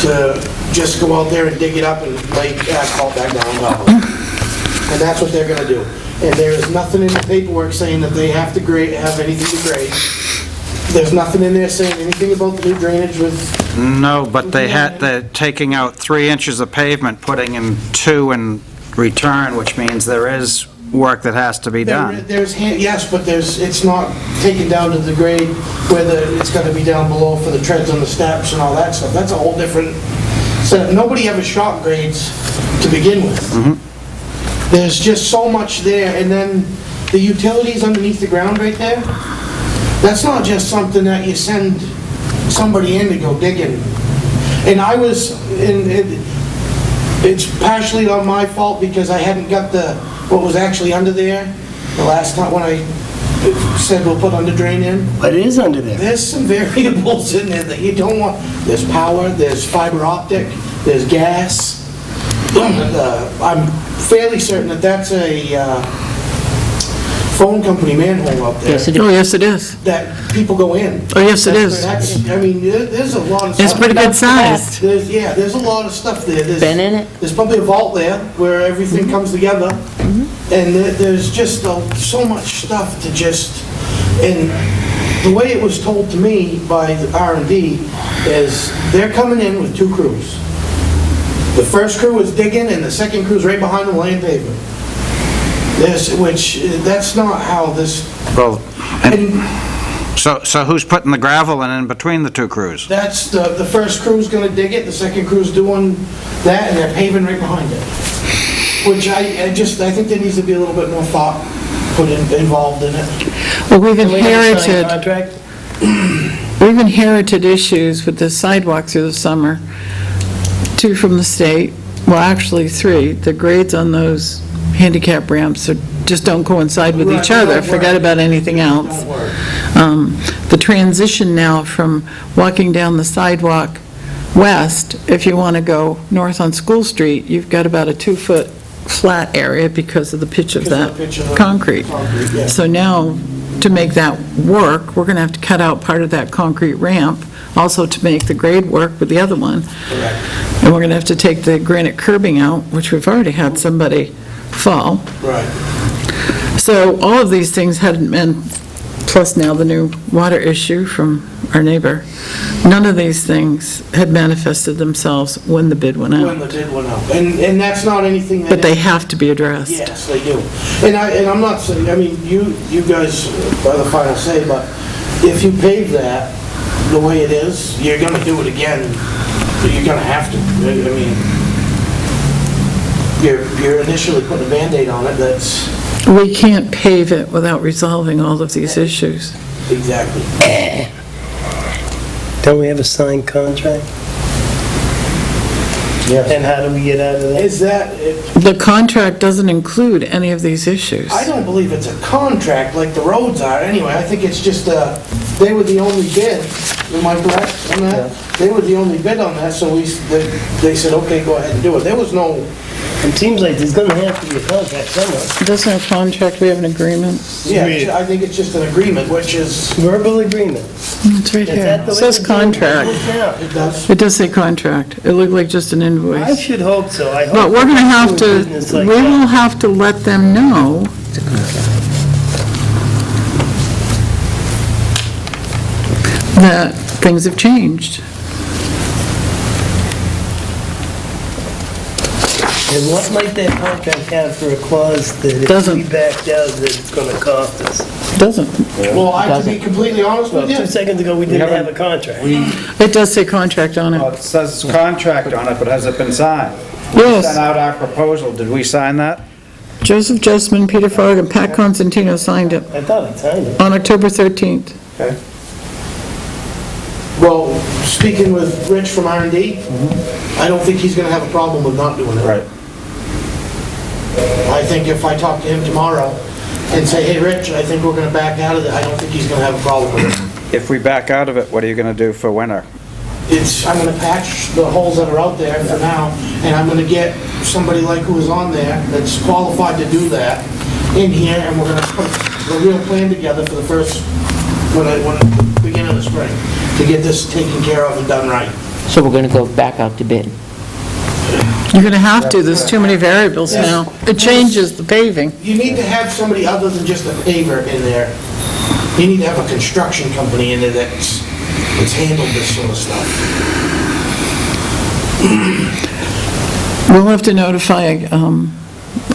to just go out there and dig it up and lay asphalt back down on top of it. And that's what they're gonna do. And there is nothing in the paperwork saying that they have to grade, have anything to grade. There's nothing in there saying anything about the new drainage with, No, but they're taking out 3 inches of pavement, putting in 2 in return, which means there is work that has to be done. yes, but it's not taken down to the grade where it's gonna be down below for the treads on the steps and all that stuff. That's a whole different, so nobody ever shot grades to begin with. There's just so much there, and then the utilities underneath the ground right there, that's not just something that you send somebody in to go digging. And it's partially on my fault because I hadn't got what was actually under there the last time when I said we'll put under drain in. But it is under there. There's some variables in there that you don't want. There's power, there's fiber optic, there's gas. I'm fairly certain that that's a phone company manhole up there. Yes, it Oh, is. yes, it is. That people go in. Oh, yes, it is. I mean, there's a lot of stuff. It's pretty good sized. There's a lot of stuff there. Been in it? There's probably a vault there where everything comes together. And there's just so much stuff to just, and the way it was told to me by the R&D is they're coming in with 2 crews. The first crew is digging and the second crew's right behind them laying pavement. That's not how this, Well, and so who's putting the gravel in between the 2 crews? that's the first crew's gonna dig it, the second crew's doing that, and they're paving right behind it. Which I think there needs to be a little bit more thought involved in it. Well, we've Do we have a signed inherited, contract? we've inherited issues with the sidewalk through the summer. 2 from the state, well, actually 3. The grades on those handicap ramps just don't coincide with each Right, other. don't Forget work. about anything else. Don't work. The transition now from walking down the sidewalk west, if you want to go north on School Street, you've got about a 2-foot flat area because of the pitch of Because that of the pitch of the concrete. concrete, yeah. So now, to make that work, we're going to have to cut out part of that concrete ramp, also to make the grade work with the other one. Correct. And we're going to have to take the granite curbing out, which we've already had somebody fall. Right. So all of these things hadn't been, plus now the new water issue from our neighbor, none of these things had manifested themselves when the bid went When the out. bid went out. And that's not anything that... But they have to be addressed. Yes, they do. And I'm not saying, I mean, you guys are the final say, but if you pave that the way it is, you're gonna do it again. You're gonna have to. I mean, you're initially putting a Band-Aid on it, that's We can't pave it without resolving all of these issues. exactly. Don't we have a signed contract? Yes. And how do we get out of that? Is that, The contract doesn't include any of these issues. I don't believe it's a contract like the roads are anyway. I think it's just, they were the only bid. Am I correct on that? They were the only bid on that, so they said, okay, go ahead and do it. There was no, It seems like there's gonna have to be a contract somewhere. It doesn't have a contract, we have an agreement. yeah, I think it's just an agreement, which is, Verbal agreement. It's right Is here. that the It way says to do it? contract. Yeah. it does. It does say contract. It looked like just an I invoice. should hope so. I hope. But we're gonna have do to, business we like will that. have to let them know that things have changed. And what might that contract have for a clause that if we Doesn't. backed out, that it's gonna cost us? Doesn't. Well, I have to be completely honest Well, with 2 you. seconds ago, we didn't have a contract. It does say contract on Well, it. it says contract on it, but has it been signed? We Yes. sent out our proposal, did we sign that? Joseph Jessamine, Peter Fogg, and Pat Constantino signed it I thought I signed it. on October 13th. Okay. Well, speaking with Rich from R&D, I don't think he's gonna have a problem with not doing it. Right. I think if I talk to him tomorrow and say, hey, Rich, I think we're gonna back out of it, I don't think he's gonna have a problem with it. If we back out of it, what are you gonna do for winter? I'm gonna patch the holes that are out there for now, and I'm gonna get somebody like who was on there that's qualified to do that, in here, and we're gonna put a real plan together for the first, beginning of the spring, to get this taken care of and done right. So we're gonna go back out to bid. You're gonna have to, there's too many variables now. It changes the paving. You need to have somebody other than just a paver in there. You need to have a construction company in there that's handled this sort of stuff. We'll have to notify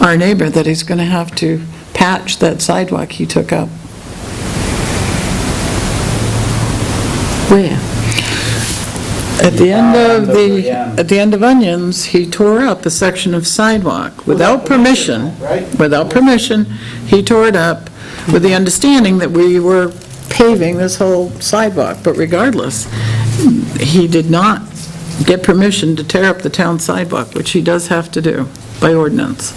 our neighbor that he's gonna have to patch that sidewalk he took up. Where? At the end of Onions, he tore up a section of sidewalk without permission. Right? Without permission, he tore it up with the understanding that we were paving this whole sidewalk. But regardless, he did not get permission to tear up the town sidewalk, which he does have to do by ordinance.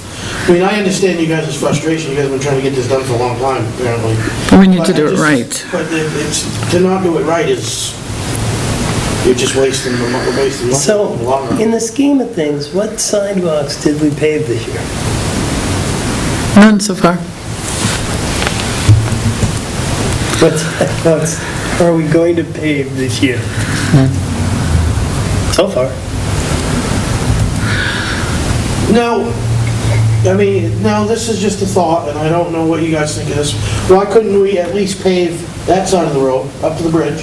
I mean, I understand you guys' frustration, you guys have been trying to get this done for a long time, apparently. We need to But do I it just- right. But to not do it right is, you're just wasting the money in So, the long run. in the scheme of things, what sidewalks did we pave this year? None so far. What sidewalks are we going to pave this year? So far. No, I mean, no, this is just a thought, and I don't know what you guys think of this. Why couldn't we at least pave that side of the road, up to the bridge,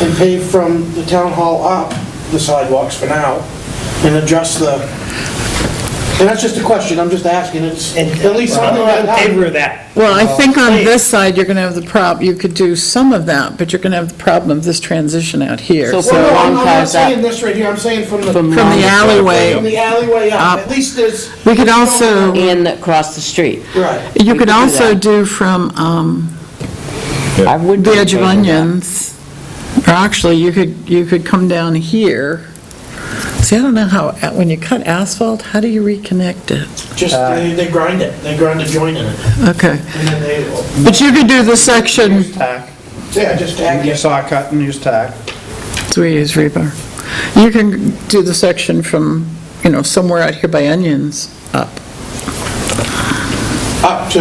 and pave from the town hall up the sidewalks for now, and adjust the, and that's just a question, I'm just asking, it's at least something I'm in like favor that. of that. Well, I think on this side, you're gonna have the you could do some of that, but you're gonna have the problem of this transition out here. So So Well, no, long I'm not cars up. saying this right here, I'm saying from the From from the alleyway, alleyway up, Up. at least there's. we could also, And across the street. Right. you we could could do also that. do from I would. the edge of Onions, or actually, you could come down here. See, I don't know how, when you cut asphalt, how do you reconnect it? Just, they grind it, they grind a joint in it, Okay, and then they, but you could do the section, Tack. yeah, just tag You it. saw cut and use tack. so we use rebar. You can do the section from, somewhere out here by Onions up. Up to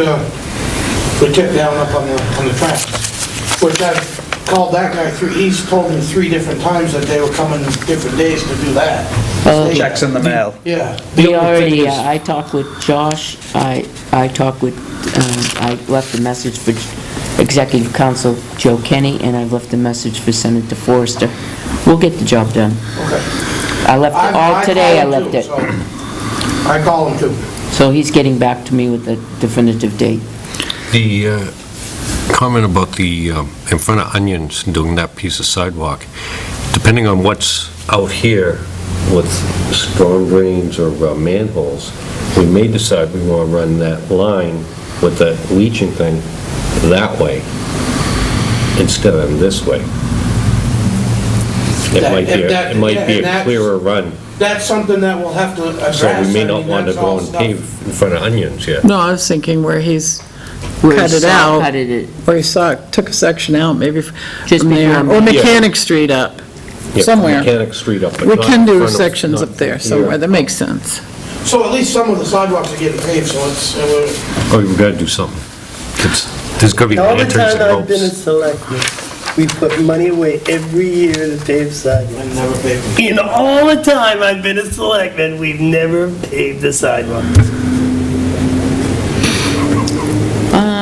the tip down up on the tracks, which I've called that guy he's told me 3 different times that they were coming different days to do that. Checks in the mail. Yeah. We already, I talked with Josh, I talked with, I left a message for Executive Council Joe Kenny, and I've left a message for Senator Forrester. We'll get the job done. Okay. I left it all today, I call him left too, it. so I call him too. So he's getting back to me with a definitive date. The comment about the, in front of Onions, doing that piece of sidewalk, depending on what's out here with storm drains or manholes, we may decide we want to run that line with that leaching thing that way instead of this way. It That- might be, if that- it might yeah, be and a that's- clearer run, That's something that we'll have to address. so we may I not mean, want to that's all go and stuff. pave in front of Onions yet. No, I was thinking where he's Where cut it Saul out, Cutted it. where he took a section out, maybe Just from there, before- or Mechanic Street up, Yeah, somewhere. Mechanic Street up, but We not can in do front of- sections not up there here. somewhere, that makes sense. So at least some of the sidewalks are getting paved, so it's, Oh, we've got to do something. There's got to be All the lanterns time and I've been a ropes. selectman, we put money away every year to pave sidewalks. I never paved them. In all the time I've been a selectman, we've never paved the sidewalks.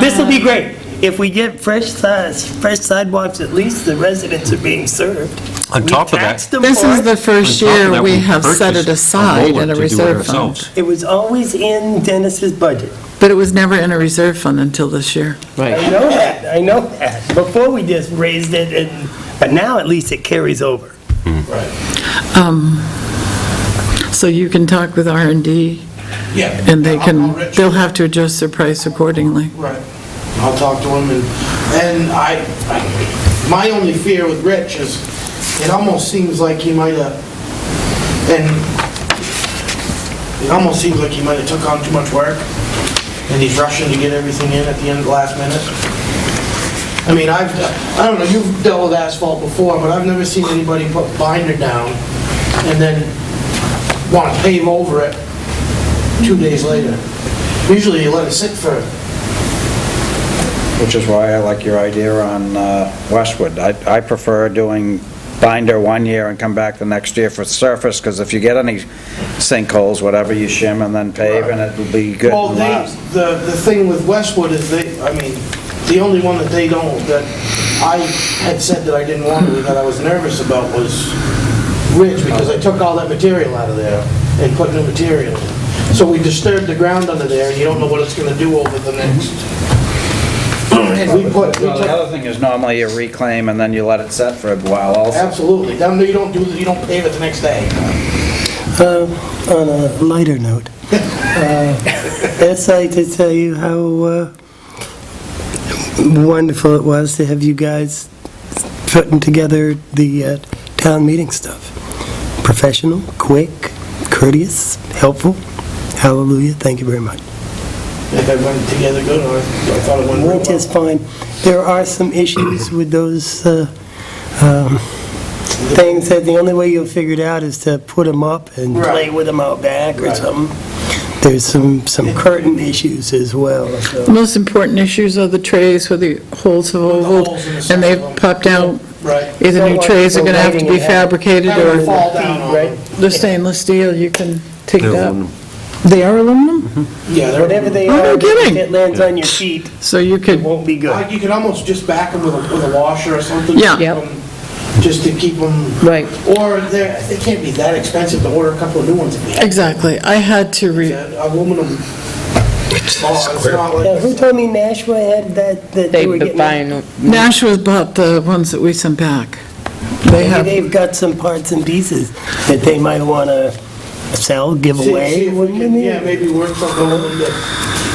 This'll be great. If we get fresh sidewalks, at least the residents are being served. On top of We taxed that, them This for is it. the first On top of year that, we we have set it purchased a aside mower in a to do it reserve fund. ourselves. It was always in Dennis's budget. But it was never in a reserve fund until this year. I Right. know that, I know that. Before we just raised it, but now at least it carries over. So you can talk with R&D, Yeah. and I'll reach- they'll have to adjust their price accordingly. Right. I'll talk to him, and my only fear with Rich is, it almost seems like he might have, took on too much work, and he's rushing to get everything in at the end, last minute. I mean, I don't know, you've dealt with asphalt before, but I've never seen anybody put binder down and then want to pave over it 2 days later. Usually you let it sit for, Which is why I like your idea on Westwood. I prefer doing binder 1 year and come back the next year for surface, because if you get any sinkholes, whatever, you shim and then pave, and it'll be good well, and they, last. the thing with Westwood is the only one that they don't, that I had said that I didn't want to, that I was nervous about was Ridge, because I took all that material out of there and put new material in. So we disturbed the ground under there, and you don't know what it's gonna do over the next. And we put, Well, the other thing is normally you reclaim and then you let it set for a while also. absolutely, down there you don't pave it the next day. On a lighter note, I'd like to tell you how wonderful it was to have you guys putting together the town meeting stuff. Professional, quick, courteous, helpful. Hallelujah, thank you very much. If it went together good, or I thought it went real Went just fine. There are some issues with those things that the only way you'll figure it out is to put them up and play Right. with them out back or Right. something. There's some curtain issues as well, The so. most important issues are the trays where the holes have With the ovaled, holes in the side and of they've them. popped out. Right. Either new So trays are what, gonna have to lighting be it have- fabricated, Have it or fall down on them. the stainless steel, you can take They're that. aluminum. They are aluminum? Yeah, they're. Whatever they Oh, no are, kidding. if it lands on your feet, So you it could, won't be good. You can almost just back them with a washer or something. Yeah. to keep 'em- Just to keep them. Right. Or they can't be that expensive to order a couple of new ones if you have. exactly. I had to Aluminum. Oh, it's not like- Now, who told me Nashua had that they They were were getting? buying, Nashua bought the ones that we sent back. They Maybe have, they've got some parts and pieces that they might want to sell, give See away. if we can, yeah, maybe work something on them that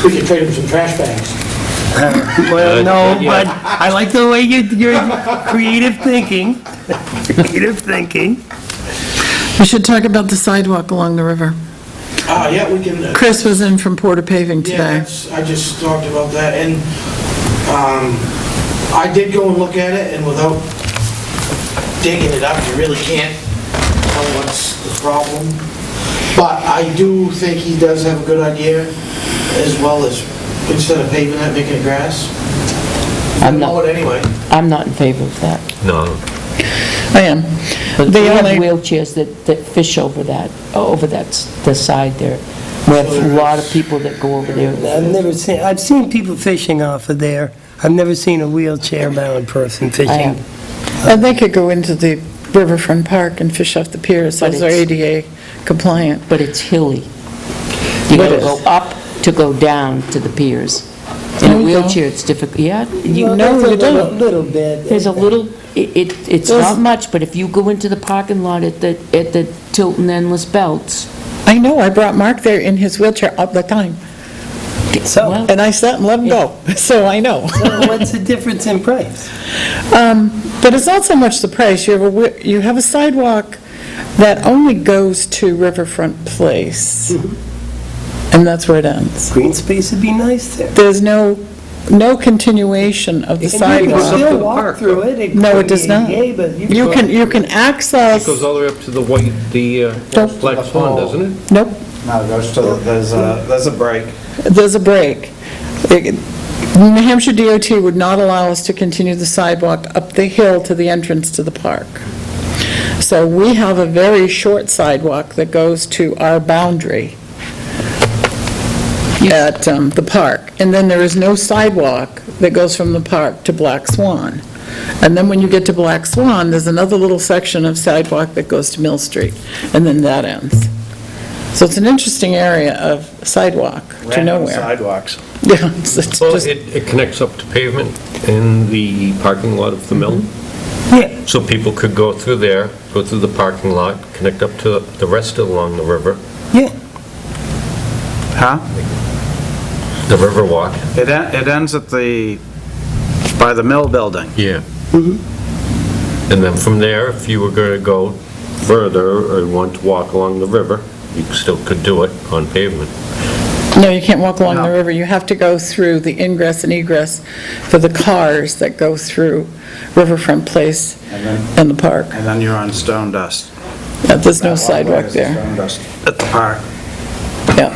we could trade them some trash bags. Well, no, but I like the way you're creative thinking. Creative thinking. we should talk about the sidewalk along the river. Yeah, we can. Chris was in from Porter Paving Yeah, today. I just talked about that, and I did go and look at it, and without digging it up, you really can't tell what's the problem. But I do think he does have a good idea, as well as, instead of paving that, making it grass. I'm Mow not, it anyway. I'm not in favor of that. No, I am. But we The have only, wheelchairs that fish over that, the side there. We have a lot of people that go over there. I've seen people fishing off of there. I've never seen a wheelchair-bound person I fishing. have. and they could go into the riverfront park and fish off the piers. But Those are it's- ADA compliant. But it's hilly. You gotta It go is. up to go down to the piers. In No, a you don't. wheelchair, it's difficult, yeah. Well, No, that's a you don't. Little bit. There's a little, it's There's- not much, but if you go into the parking lot at the Tilton Endless Belts, I know, I brought Mark there in his wheelchair all the time, So, well, and I sat and let him go, so I know. so what's the difference in price? But it's not so much the price, you have a sidewalk that only goes to Riverfront Place, and that's where it ends. Green space would be nice there. There's no continuation of the And you can sidewalk. still walk through it. No, it could does be not. ADA, but You can access, it goes all the way up to the white, the Black Swan, doesn't it? nope, No, it goes to, there's a break. there's a break. New Hampshire DOT would not allow us to continue the sidewalk up the hill to the entrance to the park. So we have a very short sidewalk that goes to our boundary at the park. And then there is no sidewalk that goes from the park to Black Swan. And then when you get to Black Swan, there's another little section of sidewalk that goes to Mill Street, and then that ends. So it's an interesting area of sidewalk to Random nowhere. sidewalks. Yeah, it's Well, just, it connects up to pavement in the parking lot of the mill. Yeah, So people could go through there, go through the parking lot, connect up to the rest along the river, yeah. Huh? the river walk. It ends at by the mill building. Yeah. And then from there, if you were going to go further or want to walk along the river, you still could do it on pavement. no, you can't walk along the No. river. You have to go through the ingress and egress for the cars that go through Riverfront Place and the park. And then you're on Stone Dust. There's no That walkway sidewalk is there. Stone Dust At the park. Yeah.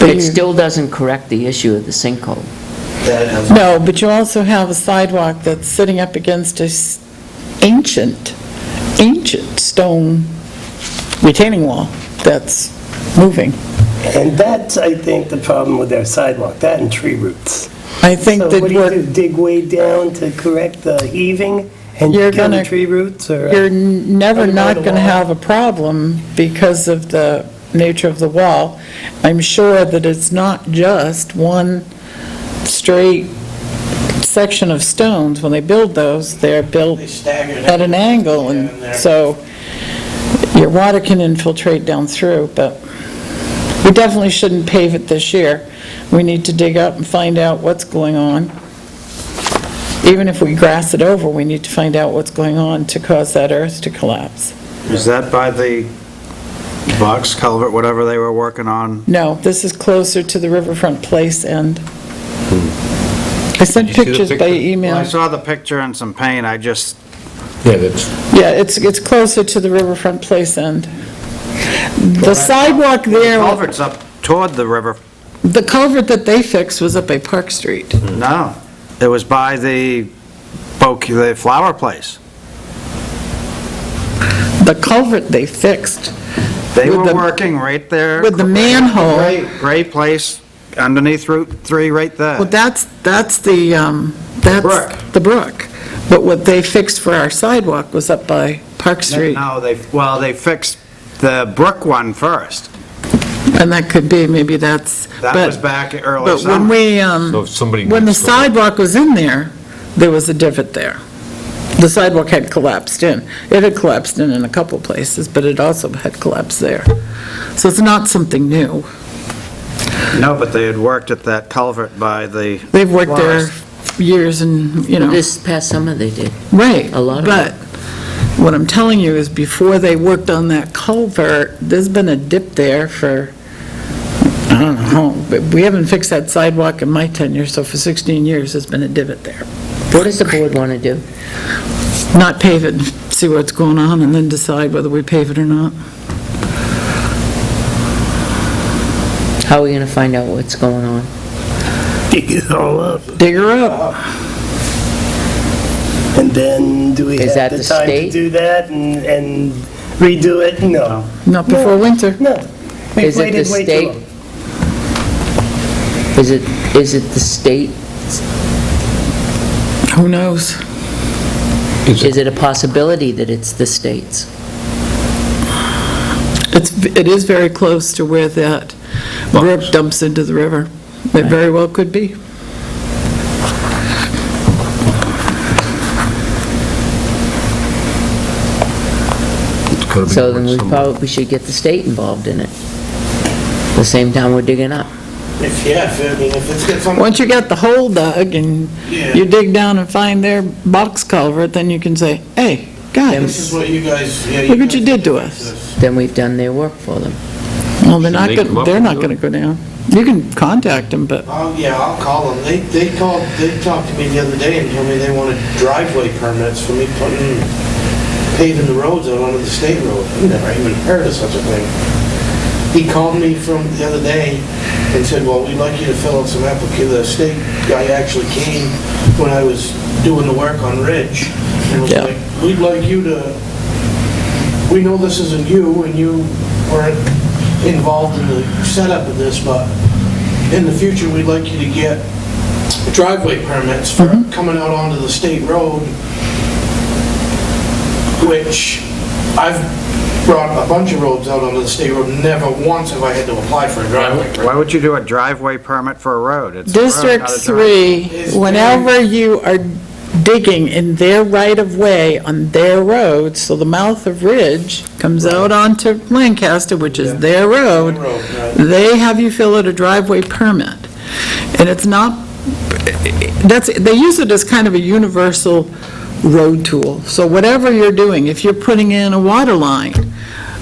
It still doesn't correct the issue of the sinkhole. No, but you also have a sidewalk that's sitting up against a ancient stone retaining wall that's moving. And that's, I think, the problem with their sidewalk, that and tree roots. I think So that what do you do, dig way down to correct the heaving and You're kill the gonna- tree roots, or? you're never Undermine not the going to wall. have a problem because of the nature of the wall. I'm sure that it's not just one straight section of stones. When they build those, they're built They stagger it. at an angle, Yeah, and in there. so your water can infiltrate down through, but we definitely shouldn't pave it this year. We need to dig up and find out what's going on. Even if we grass it over, we need to find out what's going on to cause that earth to collapse. Is that by the box culvert, whatever they were working on? No, this is closer to the Riverfront Place end. I sent Did you see the pictures by picture? Well, I email. saw the picture and some paint, I just, Yeah, that's, Yeah, it's closer to the Riverfront Place end. The sidewalk the there, culvert's up toward the river. the culvert that they fixed was up by Park Street. No, it was by the flower place. The culvert they fixed, They With were the- working right there. with the manhole. Gray place underneath Route 3 right there. Well, that's the, that's Brook. the brook. But what they fixed for our sidewalk was up by Park Street. No, they fixed the Brook one first. And that could be, maybe that's. That but- was back early But when summer. we, so if somebody. when the needs to- sidewalk was in there, there was a divot there. The sidewalk had collapsed in. It had collapsed in a couple places, but it also had collapsed there. So it's not something new. No, but they had worked at that culvert by the. They've worked there Forest. years and, you know. This past summer they did. Right. A lot of But what I'm telling you is before they worked on that culvert, there's been a dip there for, I don't know, how, but we haven't fixed that sidewalk in my tenure, so for 16 years, there's been a divot there. What does the board want to do? Not pave it and see what's going on and then decide whether we pave it or not. How are we going to find out what's going on? Dig it all up. Dig her up. And then, do we Is that have the the time to state? do that and redo it? No. Not before winter. No. We Is it waited the way too state? long. Is it the state? Who knows? Is it a possibility that it's the state's? It is very close to where that brook dumps into the river. It very well could be. It's gotta be So then we somewhere. probably should get the state involved in it. The same time we're digging up. If it's got something. Once you got the hole dug and Yeah. you dig down and find their box culvert, then you can say, hey, This is guys, what you guys, yeah. Look what you guys did to fix us. this. Then we've done their work for them. well, they're not Should they come gonna, up they're and not do gonna it? go down. You can contact them, but Yeah, I'll call them. They talked to me the other day and told me they wanted driveway permits for me paving the roads out onto the state road. I've never even heard of such a thing. He called me from the other day and said, well, we'd like you to fill out some application. The state guy actually came when I was doing the work on Ridge and was Yeah. like, we'd like you to, we know this isn't you and you weren't involved in the setup of this, but in the future, we'd like you to get driveway permits for coming out onto the state road, which I've brought a bunch of roads out onto the state road. Never once have I had to apply for a driveway Why permit. would you do a driveway permit for a road? It's a road, District not a driveway. 3, It's whenever you are digging in their right-of-way on their road, so the mouth of Ridge comes out onto Lancaster, which is their road, Road, right. they have you fill out a driveway permit. And it's not, they use it as kind of a universal road tool. So whatever you're doing, if you're putting in a water line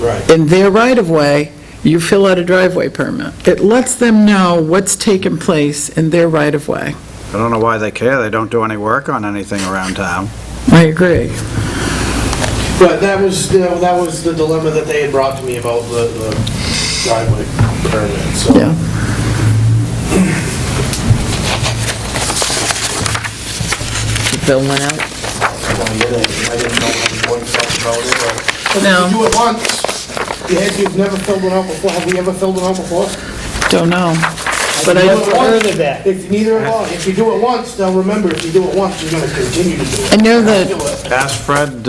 Right. in their right-of-way, you fill out a driveway permit. It lets them know what's taken place in their right-of-way. I don't know why they care, they don't do any work on anything around town. I agree. But that was the dilemma that they had brought to me about the driveway permit, so. Yeah. fill one out? I didn't know what about it. But No. if you do it once, you've never filled one out before, have we ever filled one out before? Don't know. But If you I, do it once- If neither of us, if you do it once, they'll remember, if you do it once, you're gonna continue to do it. I know that, Do it. Ask Fred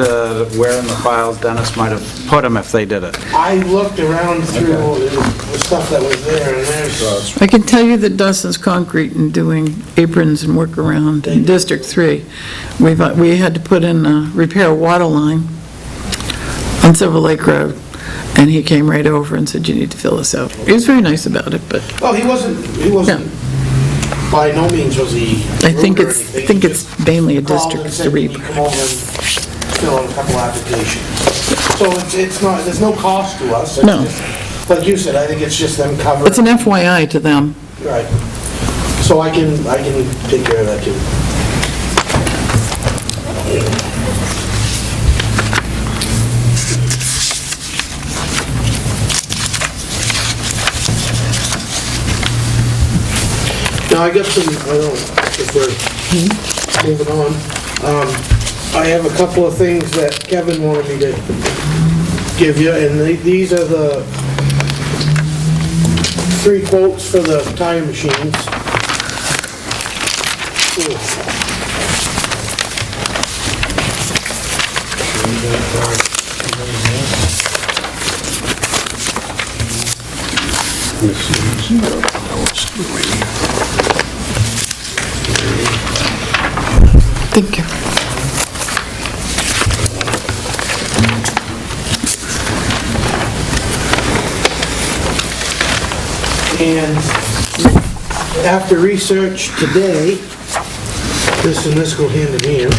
where in the files Dennis might have put them if they did it. I looked around through the stuff that was there, and there's, I can tell you that Dustin's Concrete and doing aprons and work around in District 3. We had to put in, repair a water line on Silver Lake Road, and he came right over and said, you need to fill this out. He was very nice about it, but well, he wasn't, by no means was he I think rude or it's, I anything. think He it's just mainly a called District and said, 3. "Can you come over and fill out a couple applications?" So it's not, there's no cost to us. It's No. just- Like you said, I think it's just them covering. It's an FYI to them. Right. So I can take care of that too. Now, I guess, I don't, if we're moving on, I have a couple of things that Kevin wanted me to give you, and these are the 3 quotes for the tire machines. Thank you. And after research today, this go hand in hand.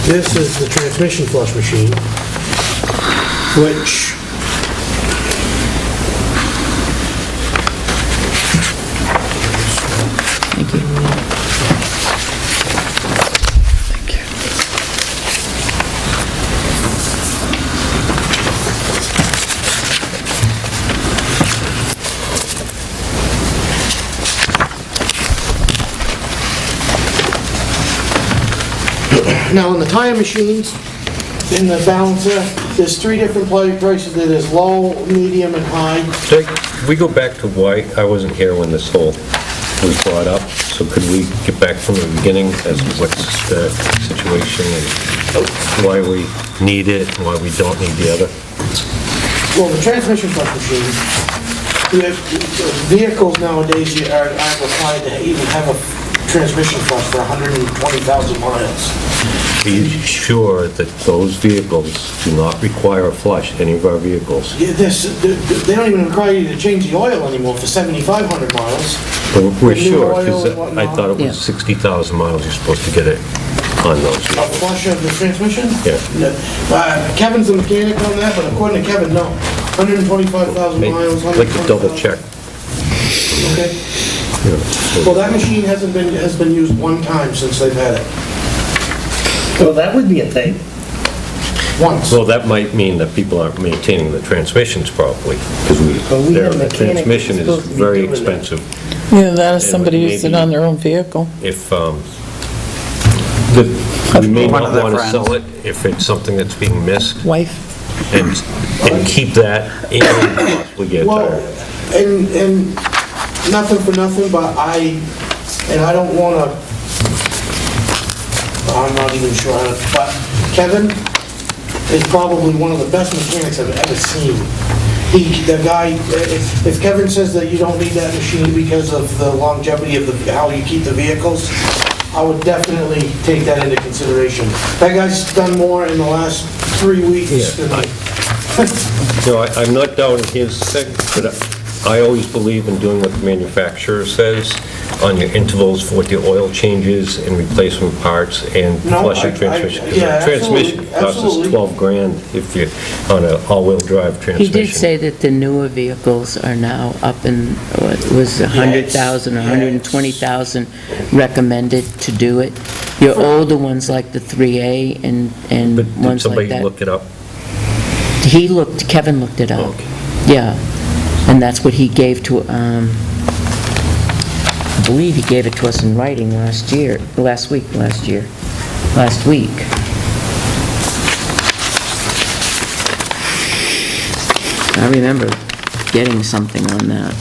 This is the transmission flush machine, which Thank you. Thank you. now in the tire machines, in the balancer, there's 3 different prices. There's low, medium, and high. Jake, could we go back to why I wasn't here when this whole was brought up? So could we get back from the beginning as to what's the situation and why we need it and why we don't need the other? Well, the transmission flush machine, vehicles nowadays are required to even have a transmission flush for 120,000 miles. Are you sure that those vehicles do not require a flush, any of our vehicles? Yeah, they don't even require you to change the oil anymore for 7,500 miles. We're The new sure, oil because and whatnot. I thought it Yeah. was 60,000 miles you're supposed to get it on those A vehicles. flush of the transmission? Yeah. No. Kevin's the mechanic on that, but according to Kevin, no. 125,000 miles. I'd like to double check. Okay. you know. Well, that machine has been used one time since they've had it. Well, that would be a thing. Once. Well, that might mean that people aren't maintaining the transmissions properly, because But we their have a mechanic transmission that's is supposed to be very doing that. expensive. Yeah, that is And somebody used it maybe- on their own vehicle. If, we may One not of their want to friends. sell it if it's something that's being missed, Wife. and keep that and possibly get Well, tired. and nothing for nothing, but I don't wanna, I'm not even sure, but Kevin is probably one of the best mechanics I've ever seen. The guy, if Kevin says that you don't need that machine because of the longevity of how you keep the vehicles, I would definitely take that into consideration. That guy's done more in the last 3 weeks Yeah, than I'm not doubting his thing, but I always believe in doing what the manufacturer says on your intervals for what your oil changes and replacement parts and No, flushing I- transmission. 'Cause yeah, a transmission absolutely, costs us absolutely. 12 grand if you're on an all-wheel drive He transmission. did say that the newer vehicles are now up in, what was 100,000 or 120,000 recommended to do it. Your older ones like the 3A and But did ones like somebody that. look it up? Kevin looked it up. Okay. Yeah, and that's what he gave to believe he gave it to us in writing last week. I remember getting something on that.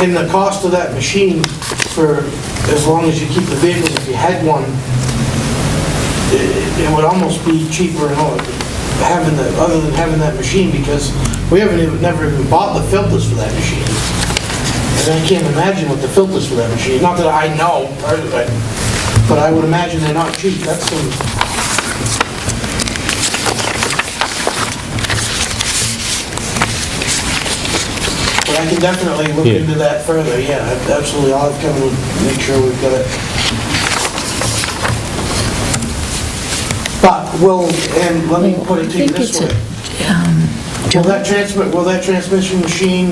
And the cost of that machine for, as long as you keep the vehicles, if you had one, it would almost be cheaper having that, other than having that machine, because we never even bought the filters for that machine. And I can't imagine what the filters for that machine, not that I know, but I would imagine they're not cheap. That's some, but I can definitely look into that further, yeah, absolutely. I'll have Kevin make sure we've got it. But and let me put it to you this way. Will that transmission machine,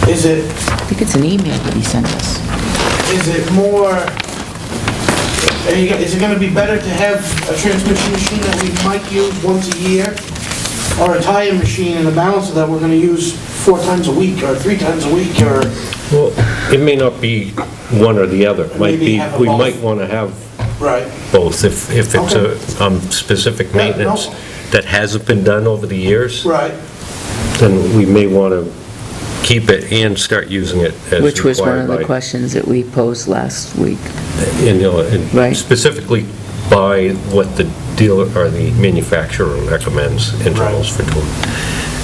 is it, I think it's an email that he sent us. is it going to be better to have a transmission machine that we might use once a year, or a tire machine, and the balance of that we're going to use 4 times a week, or 3 times a week, or... Well, it may not be one or the other. It might Maybe be, have a we both. might want to have Right. both. If it's Okay. a specific Yeah, no. maintenance that hasn't been done over the years, Right. then we may want to keep it and start using it as required by... Which was one of the questions that we posed last week. And, you know, and Right. specifically by what the dealer or the manufacturer recommends intervals for tooling.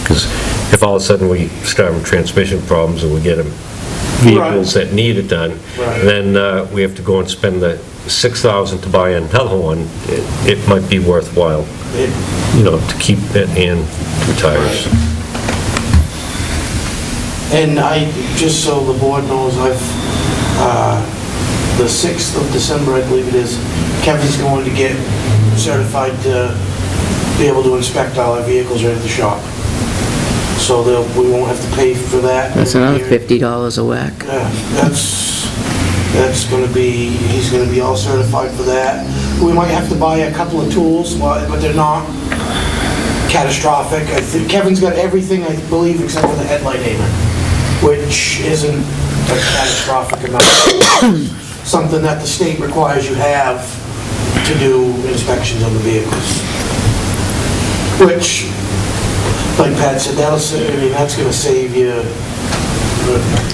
Because if all of a sudden we start with transmission problems and we get them vehicles that need it done, Right. then we have to go and spend the $6,000 to buy another one. It might be worthwhile, you know, to keep it and 2 tires. And just so the board knows, the 6th of December, I believe it is, Kevin's going to get certified to be able to inspect all our vehicles right at the shop. So we won't have to pay for that. That's another $50 a whack. Yeah, that's going to be, he's going to be all certified for that. We might have to buy a couple of tools, but they're not catastrophic. I think Kevin's got everything, I believe, except for the headlight aimer, which isn't a catastrophic amount. Something that the state requires you have to do inspections on the vehicles. Which, like Pat said, that's going to save you,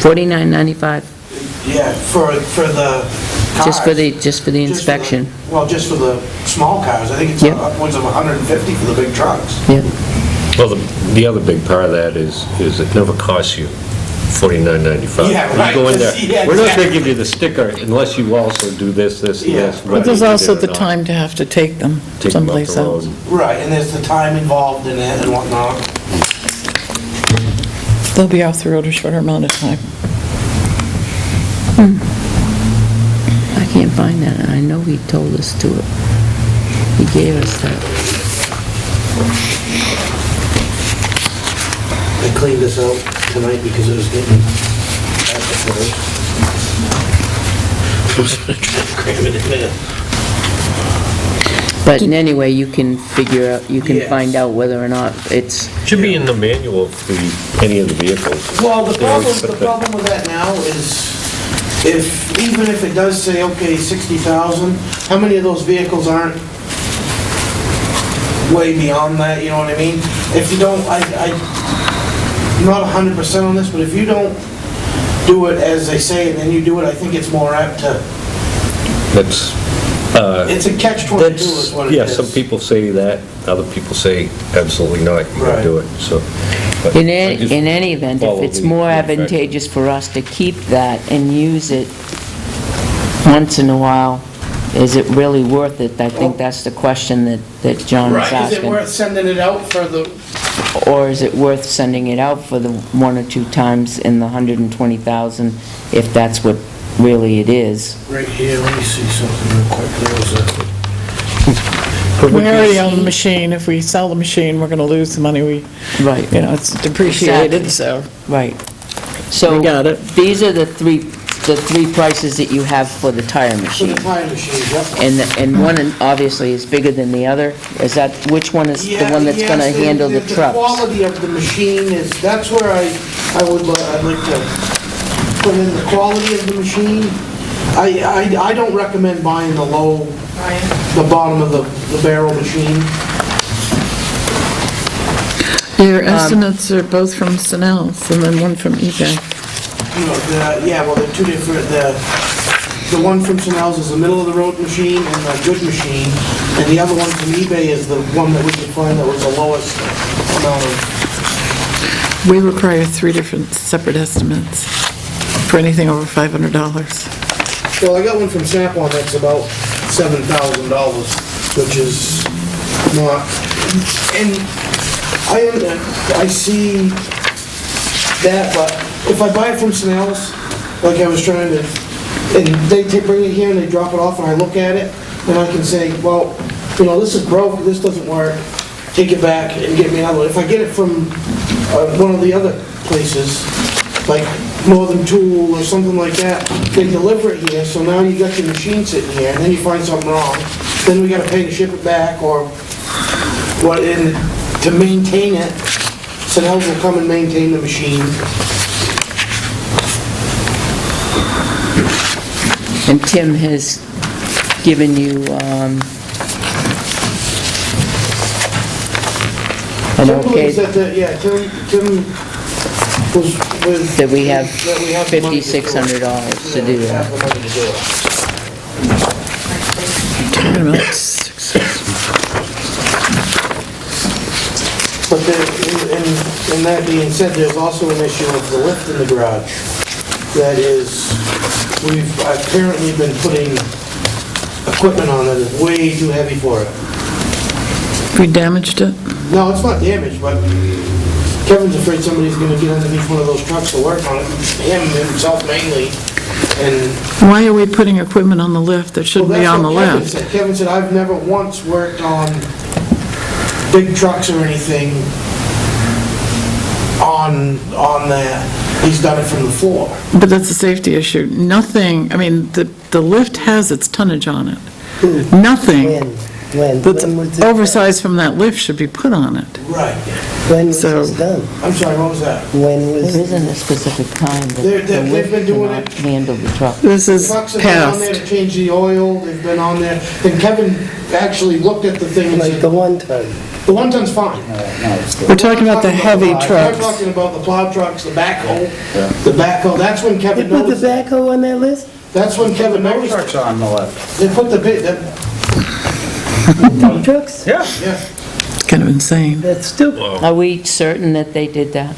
$49.95, yeah, for the cars. just for the inspection. Just for the small cars. I think it's Yep. upwards of $150 for the big trucks. Yeah. Well, the other big part of that is it never costs you $49.95. Yeah, When right. you go in there, Yeah, we're not going to exactly. give you the sticker unless you also do this, and Yeah. this. But there's whether you also did it the or not. time to have to take them Take them up the someplace else. road. Right, and there's the time involved in it and whatnot. They'll be off the road a shorter amount of time. I can't find that, and I know he told us to it. He gave us that. I cleaned this out tonight because it was getting at the first. I was gonna try to cram it in there. But in any way, you can figure out, you can Yes. find out whether or not it's, Should be in the manual for any of the vehicles. Well, the Yeah, but problem with that now is, even if it does say, okay, 60,000, how many of those vehicles aren't way beyond that, you know what I mean? If you don't, I'm not 100% on this, but if you don't do it as they say, and then you do it, I think it's more apt to, That's, it's a catch-22 is what it is. yeah, some people say that, other people say absolutely not, you gotta Right. do it, so. but in I just any event, if follow it's the more manufacturer. advantageous for us to keep that and use it once in a while, is it really worth it? I think that's the question that John is Right, is it asking. worth sending it out for the, Or is it worth sending it out for the 1 or 2 times in the 120,000, if that's what really it is? right here, let me see something real quick. There was We already own the machine. If we sell the machine, we're going to lose the money Right. it's depreciated, Exactly. so. Right. So We got it. these are the three prices that you have for the tire for the machine. tire machine, yep. And one obviously is bigger than the other. Is that, which one is the one that's going to Yes, handle the The trucks? quality of the machine is, that's where I'd like to but then the quality of the machine, I don't recommend buying the bottom of the barrel machine. Your estimates are both from Snell's and then one from eBay. You know, well, they're two different, the one from Chanel's is the middle-of-the-road machine and the good machine, and the other one from eBay is the one that we could find that was the lowest amount of... We require 3 different separate estimates for anything over $500. Well, I got one from Snap-on that's about $7,000, which is not... And I see that, but if I buy it from Snell's, like I was trying to... And they bring it here and they drop it off and I look at it and I can say, well, you know, this is broke, this doesn't work, take it back and get me another one. If I get it from one of the other places, like Northern Tool or something like that, they deliver it here, so now you got your machine sitting here and then you find something wrong, then we gotta pay to ship it back or what, and to maintain it, Snell's will come and maintain the machine. And Tim has given you an okay Tim was with... that we have that we have the money to do it. $5,600 to do We that. have the money to do it. Talking about 6. But and that being said, there's also an issue of the lift in the garage. That is, we've apparently been putting equipment on that is way too heavy for it. We damaged it? No, it's not damaged, but Kevin's afraid somebody's gonna get underneath one of those trucks to work on it, himself mainly, and... Why are we putting equipment on the lift that shouldn't be on the Well, lift? that's what Kevin said, I've never once worked on big trucks or anything on that. He's done it from the floor. But that's a safety issue. Nothing, I mean, the lift has its tonnage on it. Nothing When that's was it? oversized from that lift should be put on it. Right. When was So- this done? I'm sorry, what was that? When was There isn't a specific time that They've the been lift doing cannot it. handle the truck. This is Trucks have been on there past. to change the oil, they've been on there, and Kevin actually looked at the thing and like said, the one ton? the one ton's fine. We're talking about the heavy I'm trucks. talking about the plow trucks, the backhoe, that's when They Kevin put the noticed. backhoe on that list? That's when Kevin noticed. Trucks on the left. They put the Dump trucks? Yeah. yeah, Kind of insane. That's stupid. Are we certain that they did that?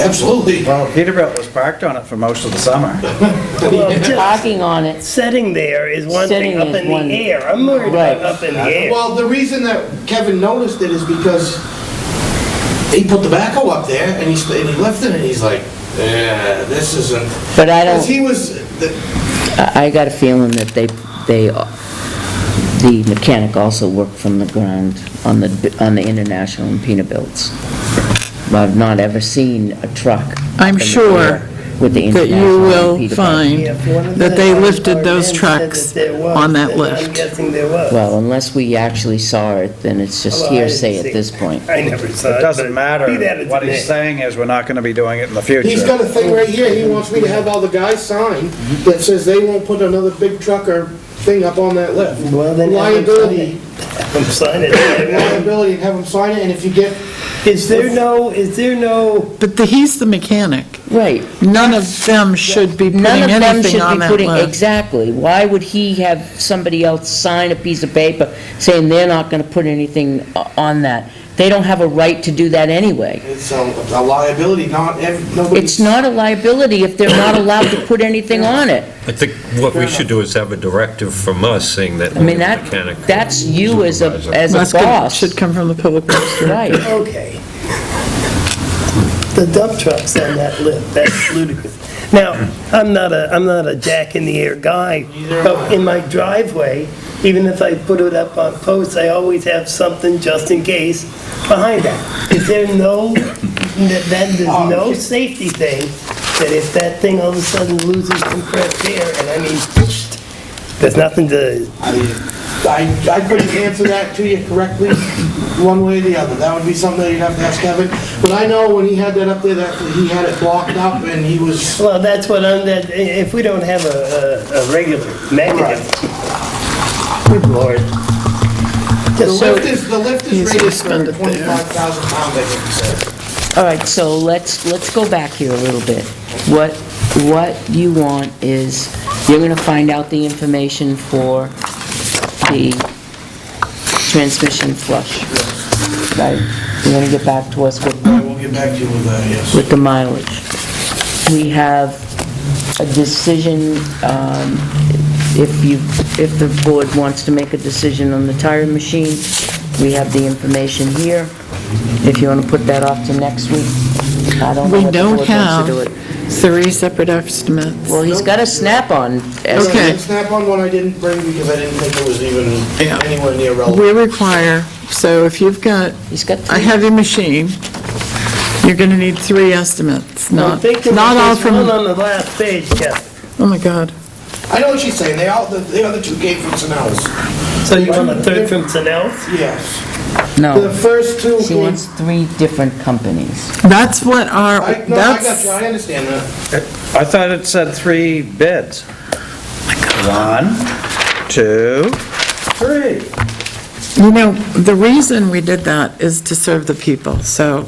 absolutely. Well, Peterbilt was parked on it for most of the summer. Well, just Parking on it, setting there is one thing, Sitting up is in one- the air. I'm worried about Right. up in the air. Well, the reason that Kevin noticed it is because he put the backhoe up there and he lifted it and he's like, yeah, this isn't. but I Because don't, he was, I got a feeling that the mechanic also worked from the ground on the International and Peterbilts. I've not ever seen a truck. I'm up in the sure air with the that you International will and Peterbilt. find Yeah, if one of that the they other lifted those men said trucks that there was, on that then I'm lift. guessing there was. Well, unless we actually saw it, then it's just Well, I didn't hearsay see at this point. I never saw it. It doesn't but matter. he'd had it What today. he's saying is we're not gonna be doing it in the future. he's got a thing right here, he wants me to have all the guys sign that says they won't put another big truck or thing up on that lift. Well, then have them Liability, sign it. liability, have them sign it, and if you get, Is there no, But he's the mechanic. Right. None of them should be putting None of them anything should on be that putting, lift. exactly. Why would he have somebody else sign a piece of paper saying they're not gonna put anything on that? They don't have a right to do that anyway. it's a liability, nobody. It's not a liability if they're not allowed to put anything on it. I think what we should do is have a directive from us saying that I mean, only the mechanic. that's you as a That's good. boss. Should come from the public works director. Right. okay. The dump trucks on that lift, that's ludicrous. Now, I'm not a jack-in-the-air guy, but in my driveway, even if I put it up on posts, I always have something just in case behind that. Is there there's no safety thing that if that thing all of a sudden loses compressed air, and I mean, there's nothing to, I couldn't answer that to you correctly, one way or the other. That would be something that you'd have to ask Kevin. But I know when he had that up there, that he had it blocked up and he was, Well, that's what if we don't have a regular mechanism. Good Lord. the Just lift is rated for 25,000 pounds, I think he said. All right, so let's go back here a little bit. What you want is, you're gonna find out the information for the transmission flush, right? You're gonna get back to us with We'll get back to you with that, yes. with the mileage. We have a decision, if the board wants to make a decision on the tire machine, we have the information here. If you want to put that off to next week, I don't know We what the don't board wants to do have it. 3 separate estimates. Well, he's got a Snap-on. Okay. The Snap-on one I didn't bring because I didn't think it was even anywhere near relevant. We require, so if you've got He's got a 3. heavy machine, you're going to need 3 estimates, I'm not thinking all of this one from, on the last page, Jeff. oh my God. I know what she's saying, the other two came from Sunel's. So you want a third from Sunel's? Yes. No, The first two she came, wants 3 different companies. That's what our, I got you, that's, I understand that. I thought it said 3 bids. 1, 2, 3. you know, the reason we did that is to serve the people, so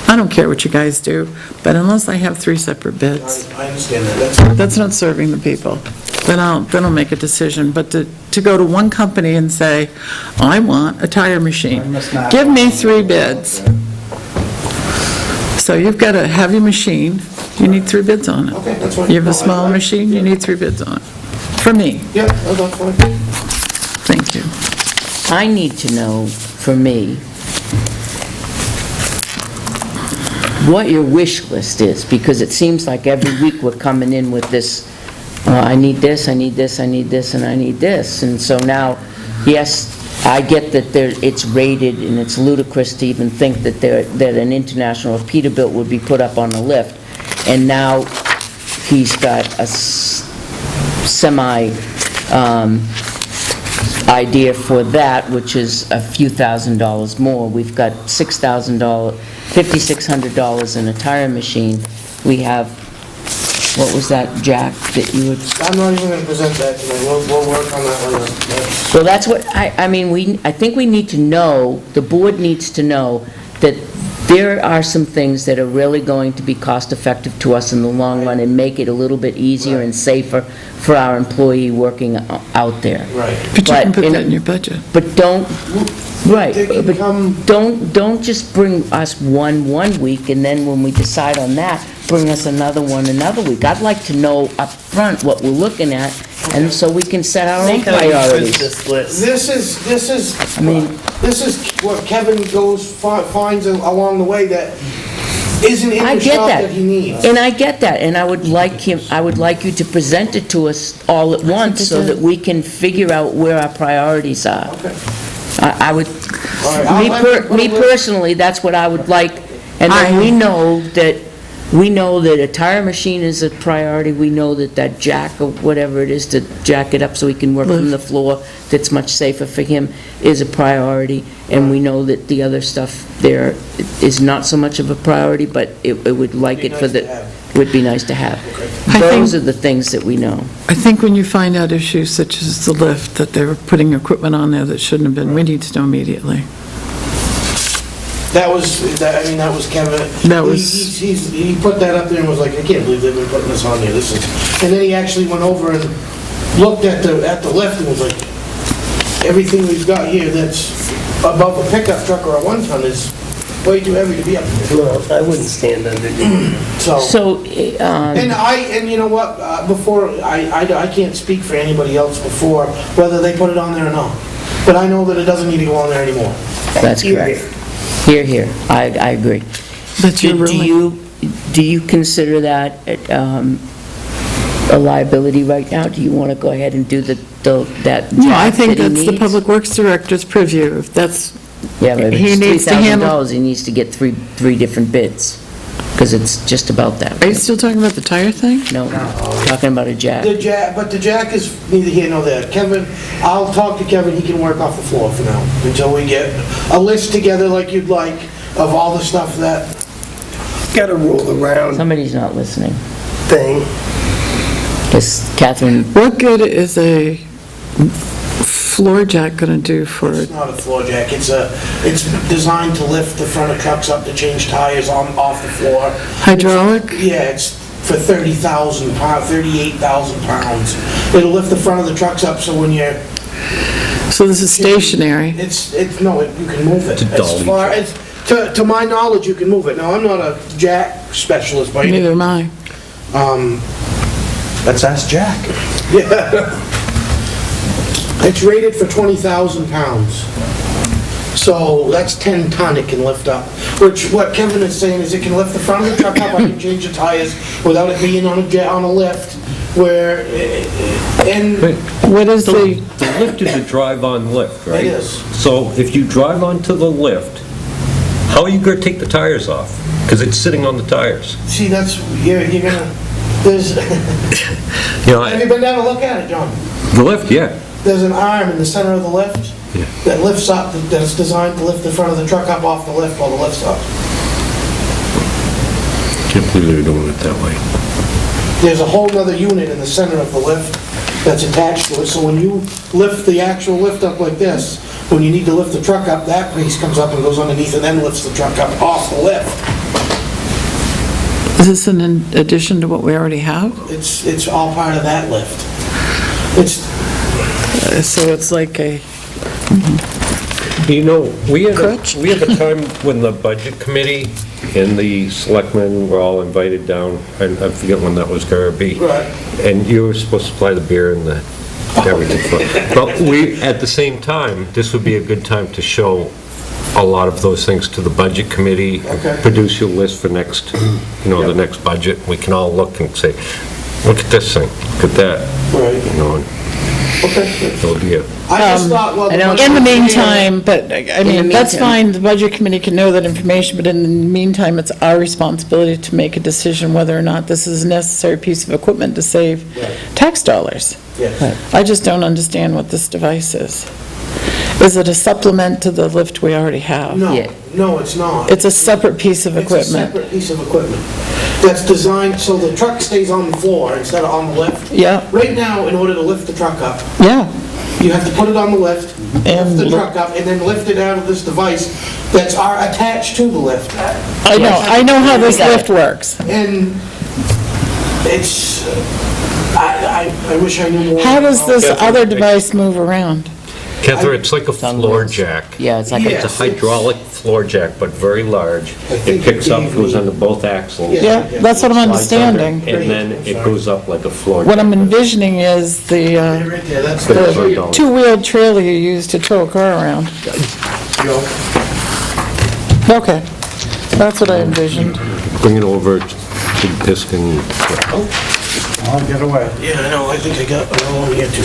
I don't care what you guys do, but unless I have 3 separate bids, I understand that, that's not serving the people. Then I'll make a decision, but to go to one company and say, I want a tire machine, give me 3 bids. So you've got a heavy machine, you need 3 bids on it. Okay, that's fine. You have No, a small I- machine, you need 3 bids on it. For me, yeah, that's fine. thank you. I need to know, for me, what your wish list is, because it seems like every week we're coming in with this, I need this, I need this, I need this, and I need this. And so now, yes, I get that it's rated, and it's ludicrous to even think that an International Peterbilt would be put up on the lift. And now, he's got a semi, idea for that, which is a few $1,000s more. We've got $5,600 in a tire machine. We have, what was that, Jack, that you would... I'm not even gonna present that tonight, we'll work on that later. That's- Well, that's what, I mean, I think we need to know, the board needs to know that there are some things that are really going to be cost-effective to us in the long run and make it a little bit easier and safer for our employee working out there. Right. But you can But put in- that in your budget. But don't, right, They can but come- don't just bring us one week, and then when we decide on that, bring us another one another week. I'd like to know up front what we're looking at, and so we can set our own Think how you print priorities. this list. This is, I mean- this is what Kevin finds along the way that isn't in I the get shop that. that he needs. And I get that, and I would like you to present it to us all at once, so that we can figure out where our priorities are. Okay. I would, All right, I'll let you- me personally, that's what I would like, and then we know that a tire machine is a priority, we know that jack, or whatever it is, to jack it up so he can work from the floor, that's much safer for him, is a priority, and we know that the other stuff there is not so much of a priority, but it would like Be it for nice the, to have. would be nice to have. I Those think- are the things that we know. I think when you find out issues such as the lift, that they were putting equipment on there that shouldn't have been, we need to know immediately. That was Kevin. That was- He put that up there and was like, I can't believe they've been putting this on here, this is, and then he actually went over and looked at the lift and was like, everything we've got here that's above a pickup truck or a 1-ton is way too heavy to be up there. Well, I wouldn't stand under you. So, And you know what, before, I can't speak for anybody else before, whether they put it on there or not. But I know that it doesn't need to go on there anymore. that's correct. Here, I agree. That's your Do ruling. you consider that a liability right now? Do you want to go ahead and do that No, I job think that he that's the needs? Public Works Director's purview. If that's, Yeah, but if he it's needs to handle- $3,000, he needs to get three different bids. because it's just about that. Are you still talking about the tire thing? No, talking about a jack. But the jack is neither here nor there. Kevin, I'll talk to Kevin, he can work off the floor for now, until we get a list together like you'd like, of all the stuff that, Got a roll around Somebody's not listening. thing. Because Catherine, What good is a floor jack gonna do for, it's not a floor jack, it's designed to lift the front of trucks up to change tires off the floor. hydraulic? Yeah, it's for 30,000 pounds, 38,000 pounds. It'll lift the front of the trucks up, so when you're, So this is stationary? no, you can move it. It's a dolly As far as, to my knowledge, you can move it. Now, I'm not a jack specialist by any. Neither am I. Let's ask Jack. Yeah. It's rated for 20,000 pounds. So that's 10 ton it can lift up. Which, what Kevin is saying is it can lift the front of the truck up, I can change the tires without it being on a lift, where, and What is the, The lift is a drive-on lift, right? It is. So if you drive onto the lift, how are you gonna take the tires off? Because it's sitting on the tires. see, that's, you're gonna, there's, You know, have you been down to look at it, John? the lift, yeah. There's an arm in the center of the lift Yeah. that lifts up, that's designed to lift the front of the truck up off the lift while the lift's up. Can't believe they're doing it that way. There's a whole other unit in the center of the lift that's attached to it, so when you lift the actual lift up like this, when you need to lift the truck up, that piece comes up and goes underneath and then lifts the truck up off the lift. is this in addition to what we already have? It's all part of that lift. It's, So it's like a, You know, we had Crutch? a time when the budget committee and the selectmen were all invited down, and I forget when that was gonna be. Right. And you were supposed to supply the beer and the everything. But we, at the same time, this would be a good time to show a lot of those things to the budget committee. Okay. Produce your list for next, the next budget. We can all look and say, look at this thing, look at that. Right. You know, and okay. it'll be a, I just thought, well. I know- in the meantime, but, I mean, that's meantime. fine, the budget committee can know that information, but in the meantime, it's our responsibility to make a decision whether or not this is a necessary piece of equipment to save tax dollars. Yes. I just don't understand what this device is. Is it a supplement to the lift we already have? Yeah. No, it's not. It's a separate piece of It's a equipment? separate piece of equipment that's designed so the truck stays on the floor instead of on the lift. Yeah, Right now, in order to lift the truck up, yeah, you have to put it on the lift, And lift the li- truck up, and then lift it out of this device that's attached to the lift. I know how this got it. lift works. And it's, I wish I knew more. How does about- this other device move around? Catherine, it's like a floor wheels. jack. Yeah, it's like a- It's a hydraulic floor jack, but very large. It think picks it up, gave goes me- under both axles. Yeah. Yeah, that's what I'm slides under, understanding. And then it goes up like a floor What jack. I'm envisioning is the Right there, that's But it's the, very dull. two-wheeled trailer you use to tow a car around. Okay, that's what I envisioned. Bring it over to the disc and, I'll get away. yeah, I know, I think I got another one here too.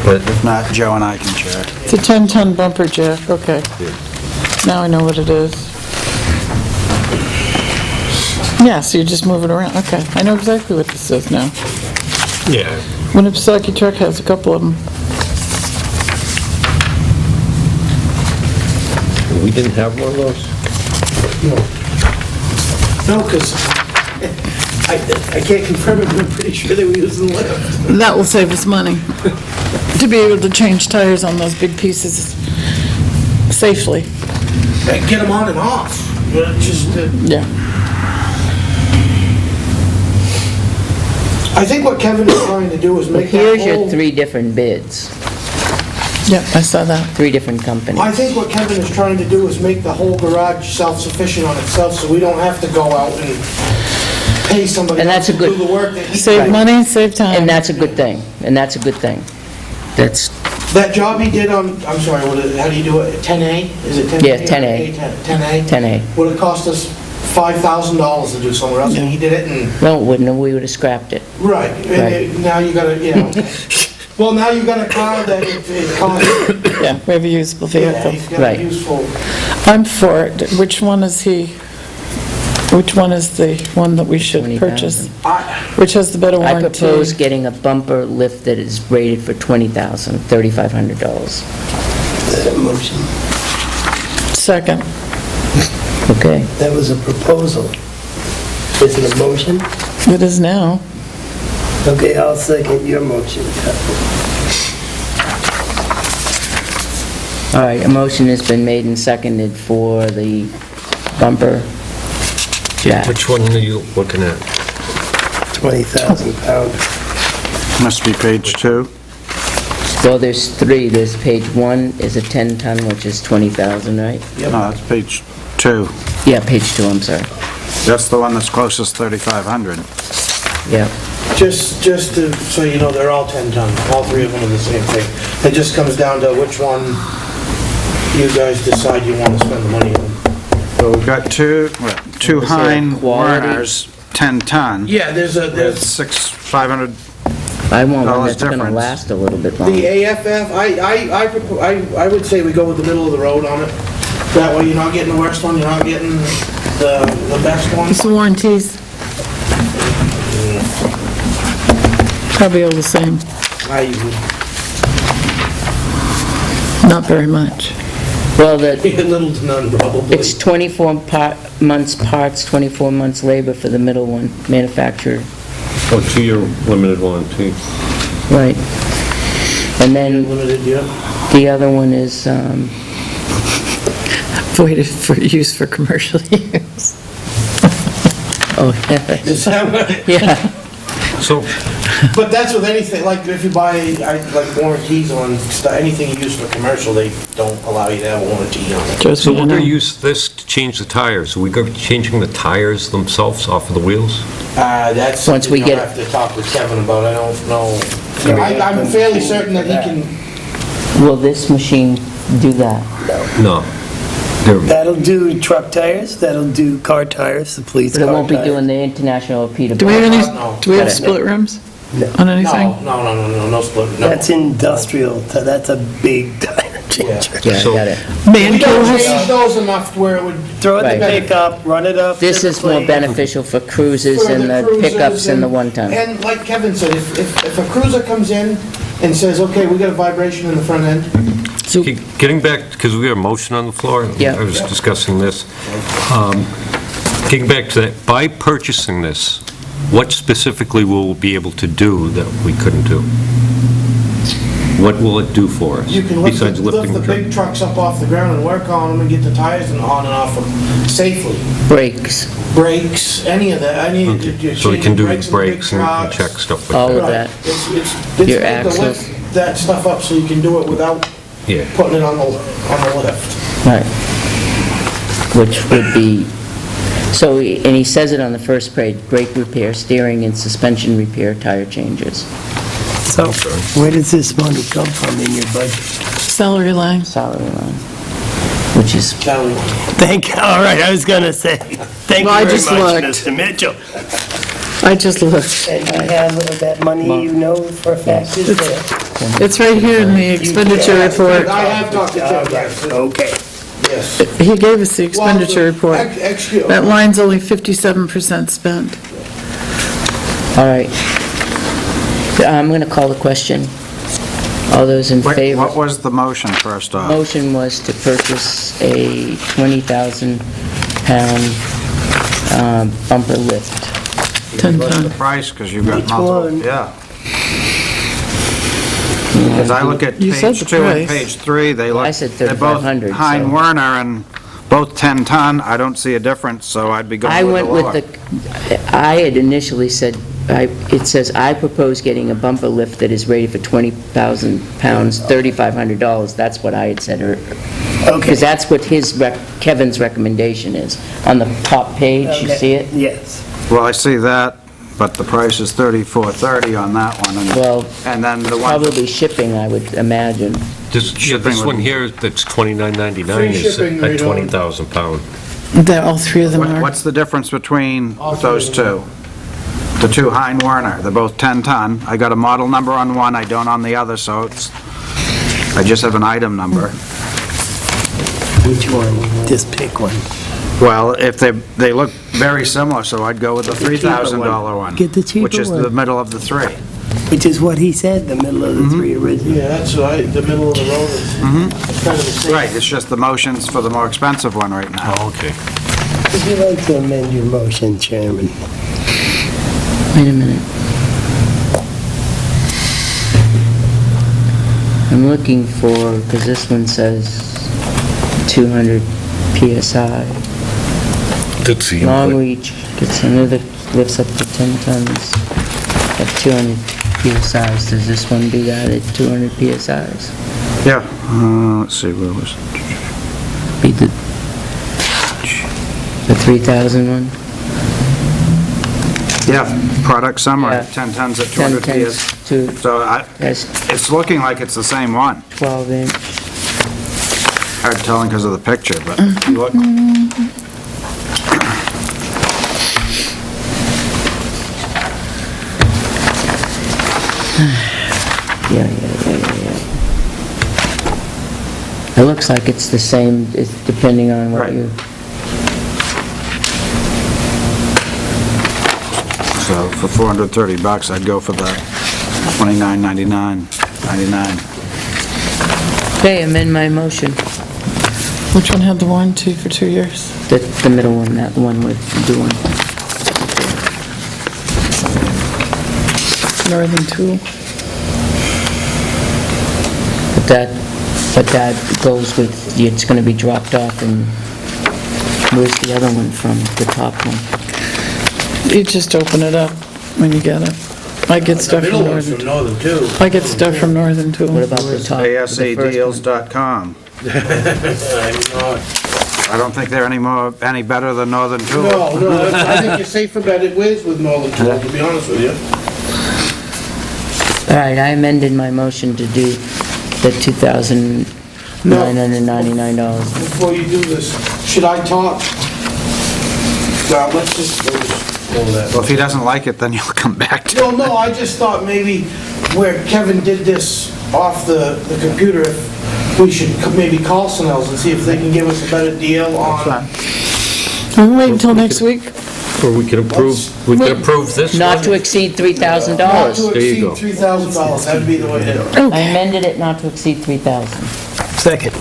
but If not, Joe and I can share. It's a 10-ton bumper jack, okay. Now I know what it is. Yeah, so you just move it around, okay. I know exactly what this is now. yeah. Winnipesaukee Truck has a couple of them. We didn't have one of those? No, because I can't confirm it, but I'm pretty sure they were using the lift. That will save us money, to be able to change tires on those big pieces safely. And get them on and off. Just, Yeah. I think what Kevin is trying to do is But make that here's your whole... 3 different bids, Yep, I saw that. 3 different companies. I think what Kevin is trying to do is make the whole garage self-sufficient on itself, so we don't have to go out and pay somebody And else that's to a do good- the work that he... Save money, save time. And that's a good thing, That's, That job he did on, I'm sorry, how do you do it, 10A? Is it 10A? Yeah, 10A. 10A? 10A. Would have cost us $5,000 to do somewhere else, and he did it in... no, it wouldn't have, we would have scrapped it. Right, and now you gotta, well, now you got a car that it costs... Yeah, we have a usable Yeah, vehicle. he's got Right. a useful... I'm for it. Which one is he? Which one is the one that we should 20,000. purchase? Which has the better I warranty? propose getting a bumper lift that is rated for $20,000, $3,500. Motion. Second. Okay. That was a proposal. Is it a motion? It is now. Okay, I'll second your motion. All right, a motion has been made and seconded for the bumper jack. Which one are you looking at? 20,000 pound. Must be page 2. Well, there's 3. There's page 1 is a 10-ton, which is 20,000, right? No, that's page 2. Yeah, page 2, I'm sorry. That's the one that's closest 3,500. Yeah. Just to, so you know, they're all 10 ton, all 3 of them are the same thing. It just comes down to which one you guys decide you want to spend the money on. So we've got two Hein quality? Werners, 10-ton. Yeah, there's There's 500. I want one Dollars that's gonna difference. last a little bit the longer. AFF, I would say we go with the middle of the road on it. That way you're not getting the worst one, you're not getting the best one. It's the warranties. Probably all the same, not very much. Well, the, Little to none, probably. it's 24 months parts, 24 months labor for the middle one, manufacturer, Oh, 2-year limited warranty. right. And then Limited, yeah. the other one is, Voided for use for commercial use. oh, yeah, Is that what- yeah. So, But that's with anything, like if you buy, like warranties on anything you use for commercial, they don't allow you to have a warranty on it. Just so so you we're know. gonna use this to change the tires. Are we gonna be changing the tires themselves off of the wheels? That's Once we something you'll get- have to talk with Kevin about, I don't know. I'm fairly certain that he can, Will this machine do that? No. They're- That'll do truck tires, that'll do car tires, the police But car it won't be tires. doing the international repeatable. Do we have any, No. do we have split rims No. on anything? no split, no. That's industrial, so that's a big tire changer. Yeah, I So- got it. We Manco don't has, change those enough to where it would. Throw it in the Right. pickup, run it up. This to the is more plate. beneficial for cruisers for and the cruisers pickups and the one-ton. And like Kevin said, if a cruiser comes in and says, okay, we got a vibration in the front end, so Getting back, because we have a motion on the floor. Yeah. I was discussing this. Getting back to that, by purchasing this, what specifically will we be able to do that we couldn't do? What will it do for us, you can lift besides the lifting the big truck? trucks up off the ground and work on them and get the tires and on and off them safely. Brakes, Brakes, any of that, So we can do brakes and trucks. check stuff all like of that? that. It's Your made to axles. lift that stuff up so you can do it without Yeah. putting it on the lift. Right. Which would be, so, and he says it on the first page, brake repair, steering and suspension repair, tire changes, So, where does this money come from in your budget? salary line. salary line, which is, Charlie, Thank, all right, I was gonna say, thank Well, I you very just much, looked. Mr. Mitchell. I just looked. And you have that money, you know for a fact is there. It's right here in the expenditure report. I have talked to Kevin, yes. Okay. Yes. He gave us the expenditure Well, report. excuse- That line's only 57% spent. all right. I'm going to call the question. All those in Wait, favor? what was the motion first off? Motion was to purchase a 20,000-pound bumper lift. 10 What's the ton. price, because you've got Which multiple, one? yeah. Because I look at You said page the 2 and price. page 3, they look, I said they're both 3,500, Hein so- Werner and both 10-ton. I don't see a difference, so I'd be I going with went the with lower. the, I had initially said, it says, I propose getting a bumper lift that is rated for 20,000 pounds, $3,500. That's what I had said, Okay. because that's what Kevin's recommendation is. On the top page, you Okay. see it? Yes. Well, I see that, but the price is $34.30 on that one, Well, and then the one, probably shipping, I would imagine. This Shipping one would- here that's $29.99 Free is shipping, at we don't- 20,000 pound. That all 3 of them are. what's the difference between All those three of two? The two Hein Werner, they're both 10-ton. I got a model number on one, I don't on the other, so it's, I just have an item number. Which one? Just pick one. Well, if they look very similar, so I'd go with the $3,000 one. Get the cheaper Which is the one. middle of the three. Which is what he said, the middle of the three originally. Yeah, that's right, the middle of the road is kind of the same. Right, it's just the motion's for the more expensive one right now. Oh, okay. Would you like to amend your motion, Chairman? Wait a minute. I'm looking for, because this one says 200 PSI. Did see Long him, reach, gets another, lifts up to 10 tons at 200 PSIs. Does this one do that at 200 PSIs? Yeah, let's see, where was it? Be the 3,000 one? Yeah, product summary, Yeah. 10 tons at 10 200 tons PS. to, So that's it's looking like it's the same one. 12 inch. Hard telling because of the picture, but look. Yeah. It looks like it's the same, it's depending on what Right. you, So for $430, I'd go for the $29.99. okay, amend my motion. Which one had the warranty for 2 years? The middle one, that one we're doing. Northern Tool? But that goes with, it's gonna be dropped off, and where's the other one from, the top one? You just open it up when you get it. I get The stuff from middle one's Northern. from Northern too. I get stuff from Northern Tool. What about the top? the first one? ASAdeals.com. I'm not. I don't think they're any better than Northern Tool. No, I think you're safer bet it with Northern Tool, to be honest with you. All right, I amended my motion to do the $2,999. Before you do this, should I talk? Well, let's just go over that. Well, if he doesn't like it, then you'll come back to it. Well, no, I just thought maybe where Kevin did this off the computer, if we should maybe call Snell's and see if they can give us a better deal on. We'll wait until next week. Or we could approve this one? Not to exceed Not $3,000. to There you go. exceed $3,000, that'd be the way to do it. I amended it not to exceed 3,000. Second.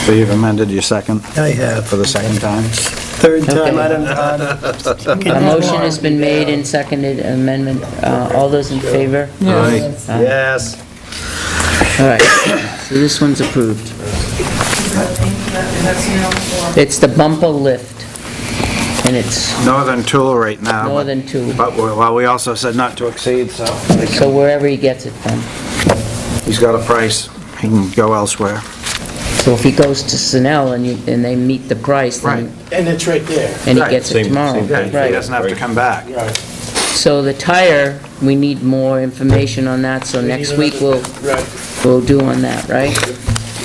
So you've amended your second I have. for the second time? Third time Okay. I done. A motion has been made and seconded, amendment, all those in favor? Yes. All right, so this one's approved. It's the bumper lift, and it's Northern Tool right now. more than two, But, well, we also said not to exceed, so so wherever he gets it from. he's got a price. He can go elsewhere. So if he goes to Sunel and they meet the price, Right. then, And it's right there. and he Right. gets it Same- tomorrow. same thing. He Right. doesn't have to come back. Right. So the tire, we need more information on that, so next week Right. we'll do on that, right?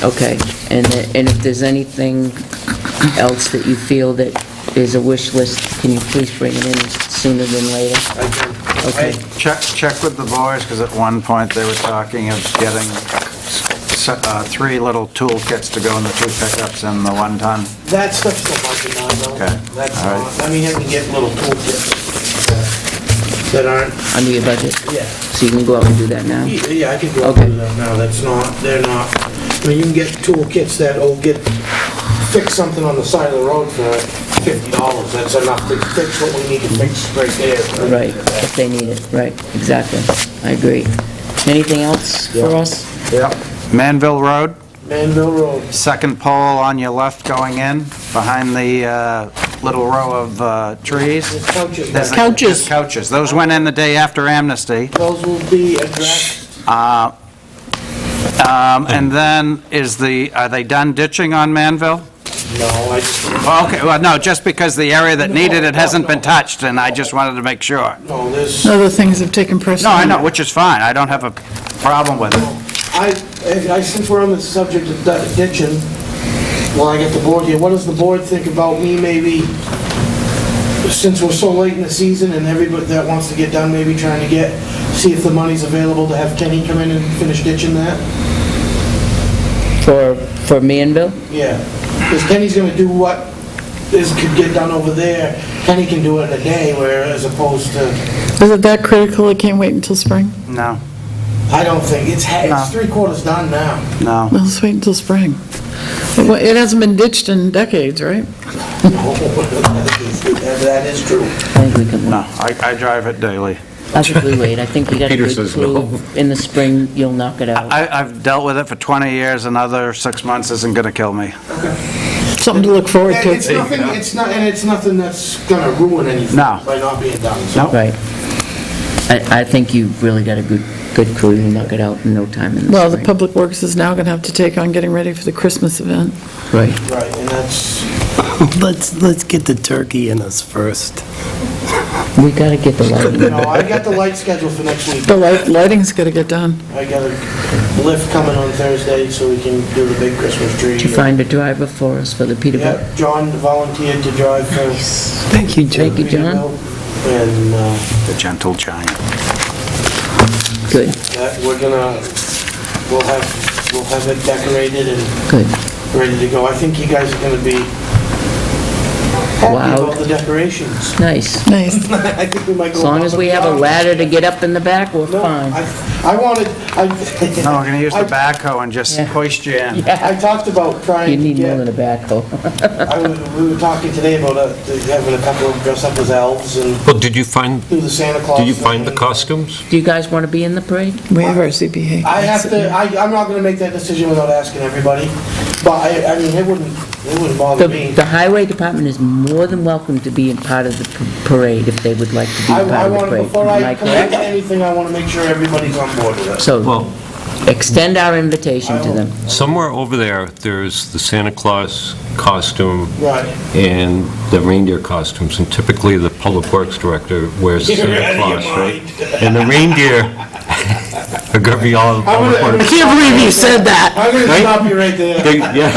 Okay, and if there's anything else that you feel that is a wish list, can you please bring it in sooner than later? Okay, Check with the boys, because at one point they were talking of getting 3 little toolkits to go in the 2 pickups and the 1 ton. That stuff's still budget now, though. Okay. That's All right. not, I mean, you can get little toolkits that aren't, under your budget, yeah. so you can go out and do that now? Yeah, I can go Okay. through them now, that's not, they're not, I mean, you can get toolkits that'll fix something on the side of the road for $50, that's enough to fix what we need to fix right there. Right, if they need it, right, exactly, I agree. Anything else for us? Yep. Manville Road, Manville Road. second pole on your left going in, behind the little row of trees. There's couches. There's the- Couches. there's Couches. Those went in the day after amnesty. Those will be addressed. And then are they done ditching on Manville? No, I just, Okay, well, no, just because the area that needed it hasn't been touched, and I just wanted to make sure. no, there's, Other things have taken No, precedence. I know, which is fine, I don't have a problem with it. since we're on the subject of ditching, well, I got the board here, what does the board think about me maybe, since we're so late in the season and everybody that wants to get done, maybe trying to see if the money's available to have Kenny come in and finish ditching that? For me and Bill? Yeah, because Kenny's gonna do what could get done over there, Kenny can do it in a day, where as opposed to, Is it that critical it can't wait until spring? No, I don't think, it's No. 3/4 done now. no. Well, let's wait until spring. Well, it hasn't been ditched in decades, right? That is true. I think we can, No, I drive it daily. I think we wait. I think we got a Peter good says crew. no. In the spring, you'll knock it out. I've dealt with it for 20 years, another 6 months isn't gonna kill me. Something to look forward to. It's nothing, it's nothing that's gonna ruin anything No. by not being done, so. Nope. Right. I think you've really got a good crew. You'll knock it out in no time in the Well, the spring. Public Works is now gonna have to take on getting ready for the Christmas event. Right. Right, and that's, Let's get the turkey in us first. We gotta get the lighting. no, I got the light scheduled for next week. The lighting's gotta get done. I got a lift coming on Thursday so we can do the big Christmas tree. Did you find a driver for us for the Peterbilt? Yeah, John volunteered to drive for Thank you, Jim. Thank you, John. Peterbilt, and The gentle giant. Good, that we're gonna, we'll have it decorated and good. ready to go. I think you guys are gonna be happy Wow. about the decorations. Nice. Nice. I think we might go. As long as we have a ladder to get up in the back, we're No, fine. I wanted, No, we're gonna use the I- backhoe and just Yeah. hoist you in. I talked about trying You to need more get, than a backhoe. we were talking today about having a couple of dress up as elves and Well, did you find do the Santa Claus. Did you find the thing. costumes? Do you guys want to be in the parade? We have our CPA. I have to, I'm not gonna make that decision without asking everybody, but I mean, it wouldn't bother me. The highway department is more than welcome to be a part of the parade if they would like to be I a part of the want, parade. before Am I I commit correct? to anything, I wanna make sure everybody's on board with it. So, Well, extend our invitation to them. somewhere over there's the Santa Claus costume Right. and the reindeer costumes, and typically the Public Works Director wears You're Santa out of your Claus, right? mind. And the reindeer are gonna be all Public gonna- I Works. can't believe you said that. I'm gonna Right? stop you right there. Yeah.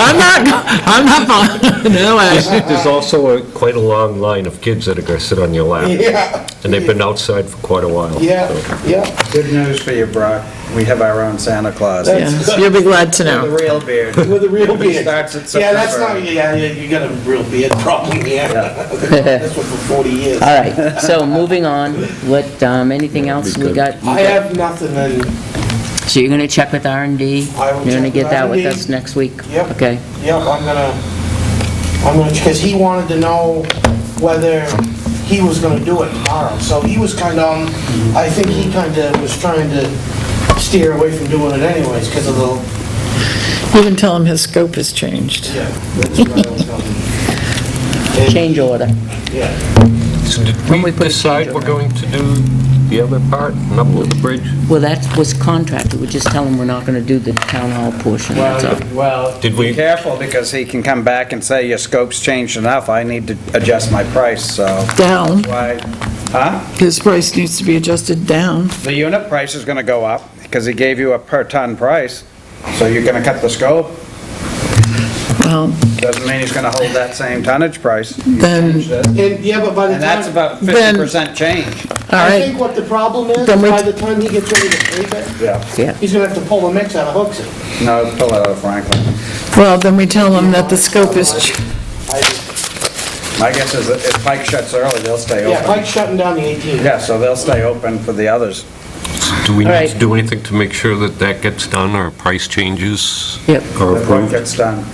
I'm not, no way. There's also quite a long line of kids that are gonna sit on your lap, Yeah, and they've been outside for quite a while. yeah, so. yeah. Good news for you, Brock. We have our own Santa Claus. Yes, you'll be glad to The know. real beard. With a real He beard. starts at Yeah, that's September. not, yeah, you got a real beard problem, yeah. That's what for 40 years. All right, so moving on, what, anything else we got? I have nothing, and, So you're gonna check with R&D? I will You're gonna check get with that with R&D. us next week? Yep. Okay. yep, I'm gonna, because he wanted to know whether he was gonna do it tomorrow, so he was kinda on, I think he kinda was trying to steer away from doing it anyways, because of the, You can tell him his scope has changed. yeah, that's what I was going. And- Change order. Yeah. So did When we we put a decide change we're on going to do the other part, and up to the bridge? Well, that was contracted, we just tell them we're not gonna do the town hall portion, that's all. Well, Did we- be careful, because he can come back and say, your scope's changed enough, I need to adjust my price, so. Down. Why, huh? His price needs to be adjusted down. The unit price is gonna go up, because he gave you a per-ton price, so you're gonna cut the scope. Well, Doesn't mean he's gonna hold that same tonnage price. He's Then- changed it. And, yeah, but by the And that's time, about Then- 50% change. all I right, think what the problem is, Then we- by the time he gets ready to pave it, Yeah. Yeah, he's gonna have to pull the mix out of Hooks. No, pull it out of Franklin. well, then we tell him that the scope is, My guess is that if Pike shuts early, they'll stay Yeah, open. Pike's shutting down the 18th. Yeah, so they'll stay open for the others. Do we All need right. to do anything to make sure that that gets done, or price changes? Yep. Or If work approved? gets done.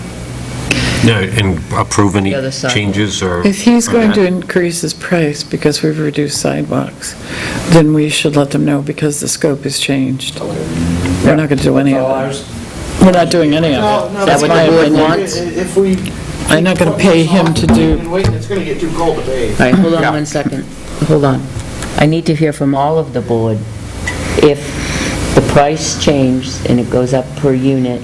Yeah, and approve any The other side. changes, or? if he's going to or increase his price because we've reduced sidewalks, then we should let them know because the scope has changed. We're not gonna do any of it. We're not doing any No, of no, it. That's That's what my the board opinion. wants. If we. I'm not gonna pay him to do, And wait, it's gonna get too cold to pave. all right, hold on one second, hold on. I need to hear from all of the board. If the price changed and it goes up per unit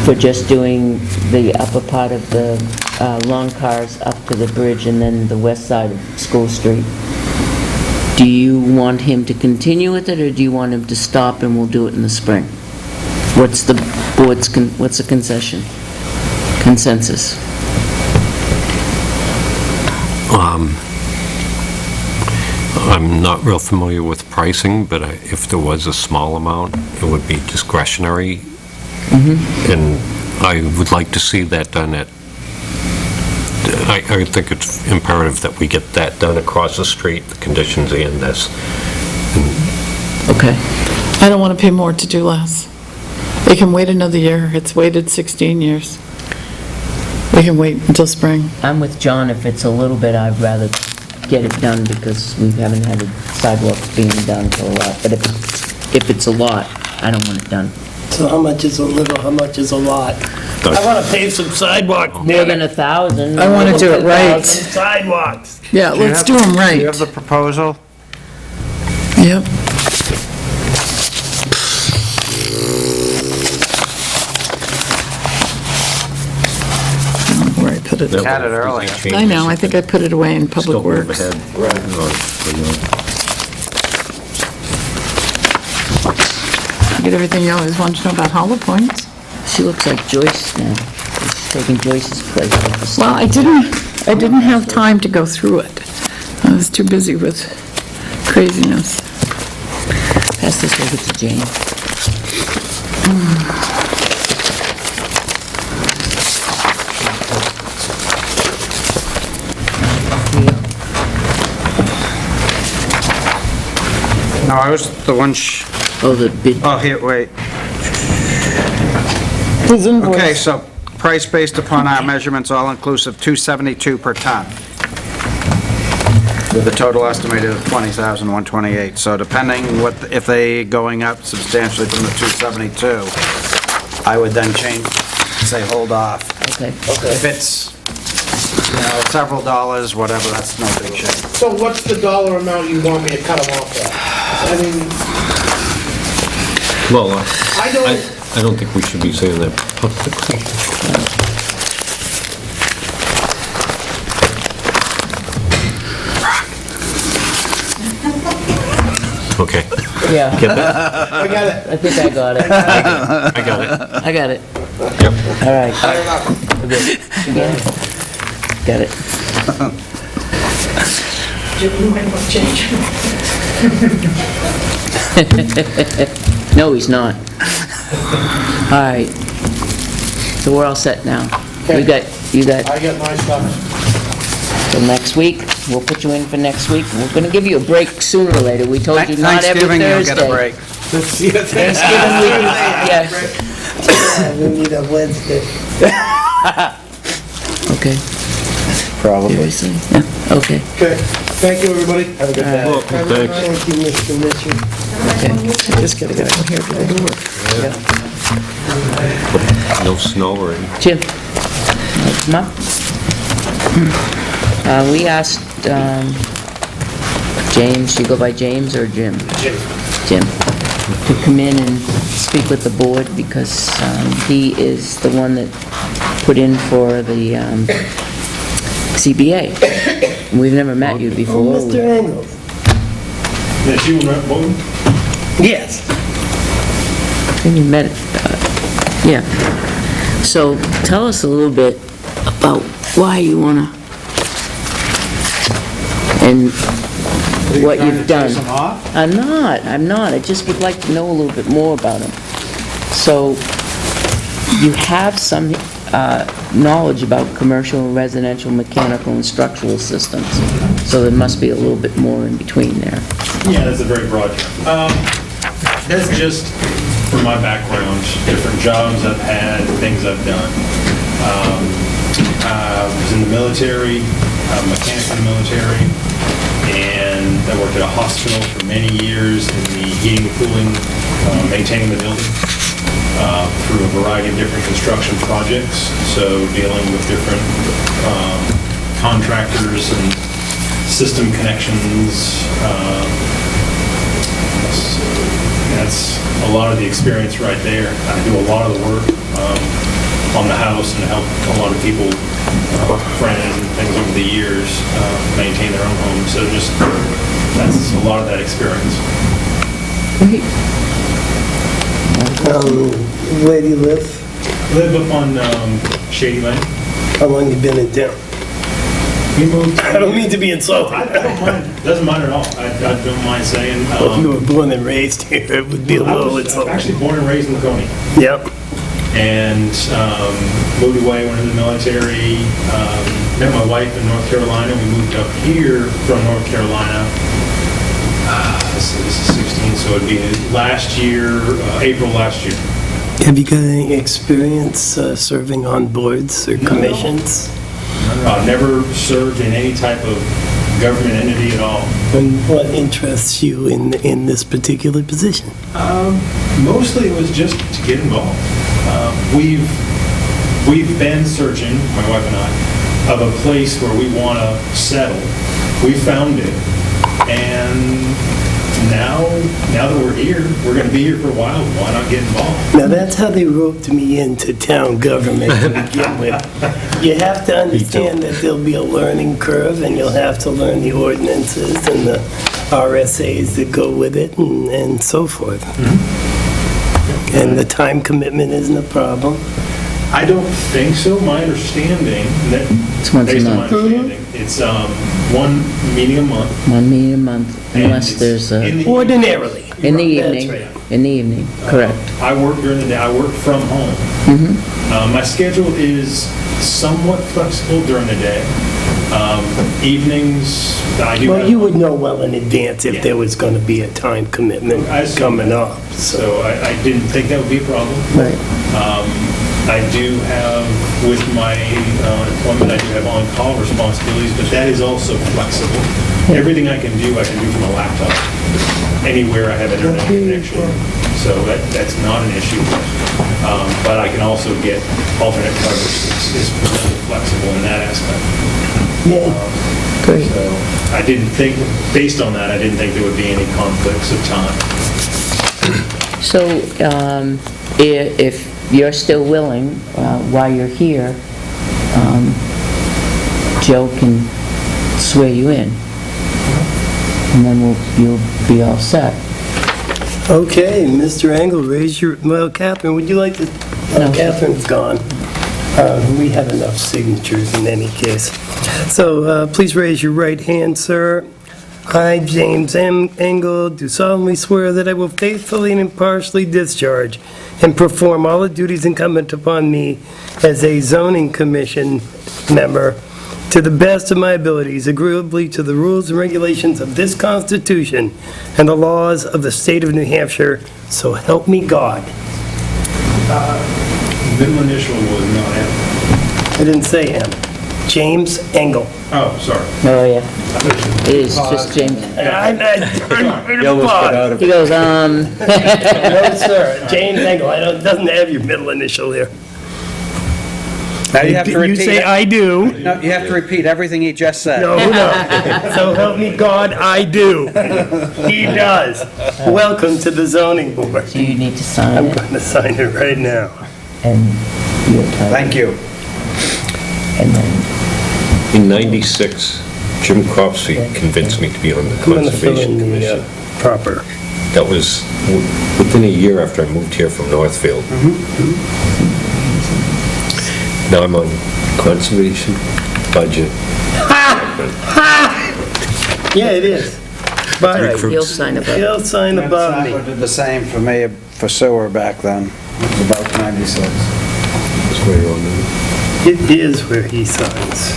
for just doing the upper part of the long cars up to the bridge and then the west side of School Street, do you want him to continue with it, or do you want him to stop and we'll do it in the spring? What's the board's, what's the concession? Consensus? I'm not real familiar with pricing, but if there was a small amount, it would be discretionary. And I would like to see that done at I think it's imperative that we get that done across the street, the conditions and this. Okay. I don't want to pay more to do less. It can wait another year. It's waited 16 years. We can wait until spring. I'm with John. If it's a little bit, I'd rather get it done because we haven't had the sidewalks being done for a lot. But if it's a lot, I don't want it done. So how much is a little, how much is a lot? I want to pave some sidewalk. More than 1,000. I wanna do it right. Some sidewalks. Yeah, let's do them Do right. you have the proposal? Yep. Where I put it. Had it earlier. I know, I think I put it away in Public Still move Works. ahead. Get everything you always wanted to know about Hollow Points. She looks like Joyce now. She's taking Joyce's place. Well, I didn't have time to go through it. I was too busy with craziness. Pass this over to Jane. No, I was the one, Oh, the bid. oh, here, wait. His invoice. Okay, so price based upon our measurements, all inclusive, $272 per ton. With a total estimated of $20,128. So depending if they going up substantially from the 272, I would then say hold off. Okay. If it's, several dollars, whatever, that's no big shit. So what's the dollar amount you want me to cut them off at? I mean, Well, I don't, I don't think we should be saying that publicly. Okay, Yeah, get that? I got it. I think I got it. I got it. I got it. Yep. All right. We're good. Again? Got it. No, he's not. All right. So we're all set now. You got, I got my stuff. till next week. We'll put you in for next week. We're gonna give you a break sooner or later. We told you not every Thanksgiving, you'll Thursday. get a break. Thanksgiving week, yes. We need a Wednesday. Okay. Probably. Yeah, okay. Okay, thank you, everybody. Have a good day. Well, thanks. Thank you, Mr. Mitchell. Just gotta get out here to the door. No snow or anything. Jim? Come up. We asked James, you go by James or Jim? Jim, to come in and speak with the board because he is the one that put in for the CBA. We've never met you Oh, before. Mr. Engels. Yes, you were voting? Yes. We met, yeah. So tell us a little bit about why you wanna, and what you've done. I'm not. I just would like to know a little bit more about him. So, you have some knowledge about commercial, residential, mechanical, and structural systems. So there must be a little bit more in between there. Yeah, that's a very broad term. That's just from my background, different jobs I've had, things I've done. I was in the military, mechanic in the military, and I worked at a hospital for many years in the heating, cooling, maintaining the building through a variety of different construction projects. So dealing with different contractors and system connections. That's a lot of the experience right there. I do a lot of the work on the house and help a lot of people, friends and things over the years, maintain their own homes. So just, that's a lot of that experience. Great. Where do you live? I live up on Shady Lane. How long you been in town? We moved. I don't mean to be insulting. I don't mind, doesn't mind at all. I don't mind saying. If you were born and raised here, it would be a I little was insulting. actually born and raised in Laconia. Yep. and moved away, went in the military, met my wife in North Carolina. We moved up here from North Carolina. This is 16, so it'd be last year, April last year. Have you got any experience serving on boards or commissions? Never served in any type of government entity at all. And what interests you in this particular position? Mostly it was just to get involved. We've been searching, my wife and I, of a place where we want to settle. We found it, and now that we're here, we're going to be here for a while. Why not get involved? Now, that's how they roped me into town government to begin with. You have to understand that there'll be a learning curve, and you'll have to learn the ordinances and the RSAs that go with it, and so forth. And the time commitment isn't a problem. I don't think so. My understanding, It's once a based on my month. understanding, it's one meeting a month. One meeting a month, and unless it's there's in a, the Ordinarily. in the That's evening, right. in the evening, correct. I work during the day. I work from home. My schedule is somewhat flexible during the day. Evenings, I do Well, have... you would know well in advance if Yeah. there was going to be a time commitment I assume coming that. up. So I didn't think that would be a problem. Right. I do have, with my employment, I do have on-call responsibilities, but that is also flexible. Everything I can do from a laptop, anywhere I have internet connection. So that's not an issue. But I can also get alternate coverage. It's pretty flexible in that aspect. Yeah. Great. So I didn't think, based on that, I didn't think there would be any conflicts of time. So, if you're still willing, while you're here, Joe can swear you in, and then you'll be all set. Okay, Mr. Engel, well, Catherine, would you like to, No. Catherine's gone. We have enough signatures in any case. So please raise your right hand, sir. I, James M. Engel, do solemnly swear that I will faithfully and impartially discharge and perform all the duties incumbent upon me as a zoning commission member to the best of my abilities, agreeably to the rules and regulations of this Constitution and the laws of the state of New Hampshire, so help me God. Middle initial was not M. I didn't say M. James Engel. Oh, sorry. Oh, yeah. It is just James. He goes, No, sir, James Engel, it doesn't have your middle initial here. Now you have to You repeat, say I do. no, you have to repeat everything he just said. No, so help me God, I do. He does. Welcome to the zoning board. so you need to sign I'm it, going to sign it right now. and your title. Thank you. And then, In '96, Jim Cropsey convinced me to be on the I'm going to fill Conservation in the Commission. proper. That was within a year after I moved here from Northfield. Now I'm on Conservation, Budget. Yeah, it is. But he'll sign it. he'll sign above me. Did the same for me, for sewer back then. It was about 96. That's where you're on there. It is where he signs.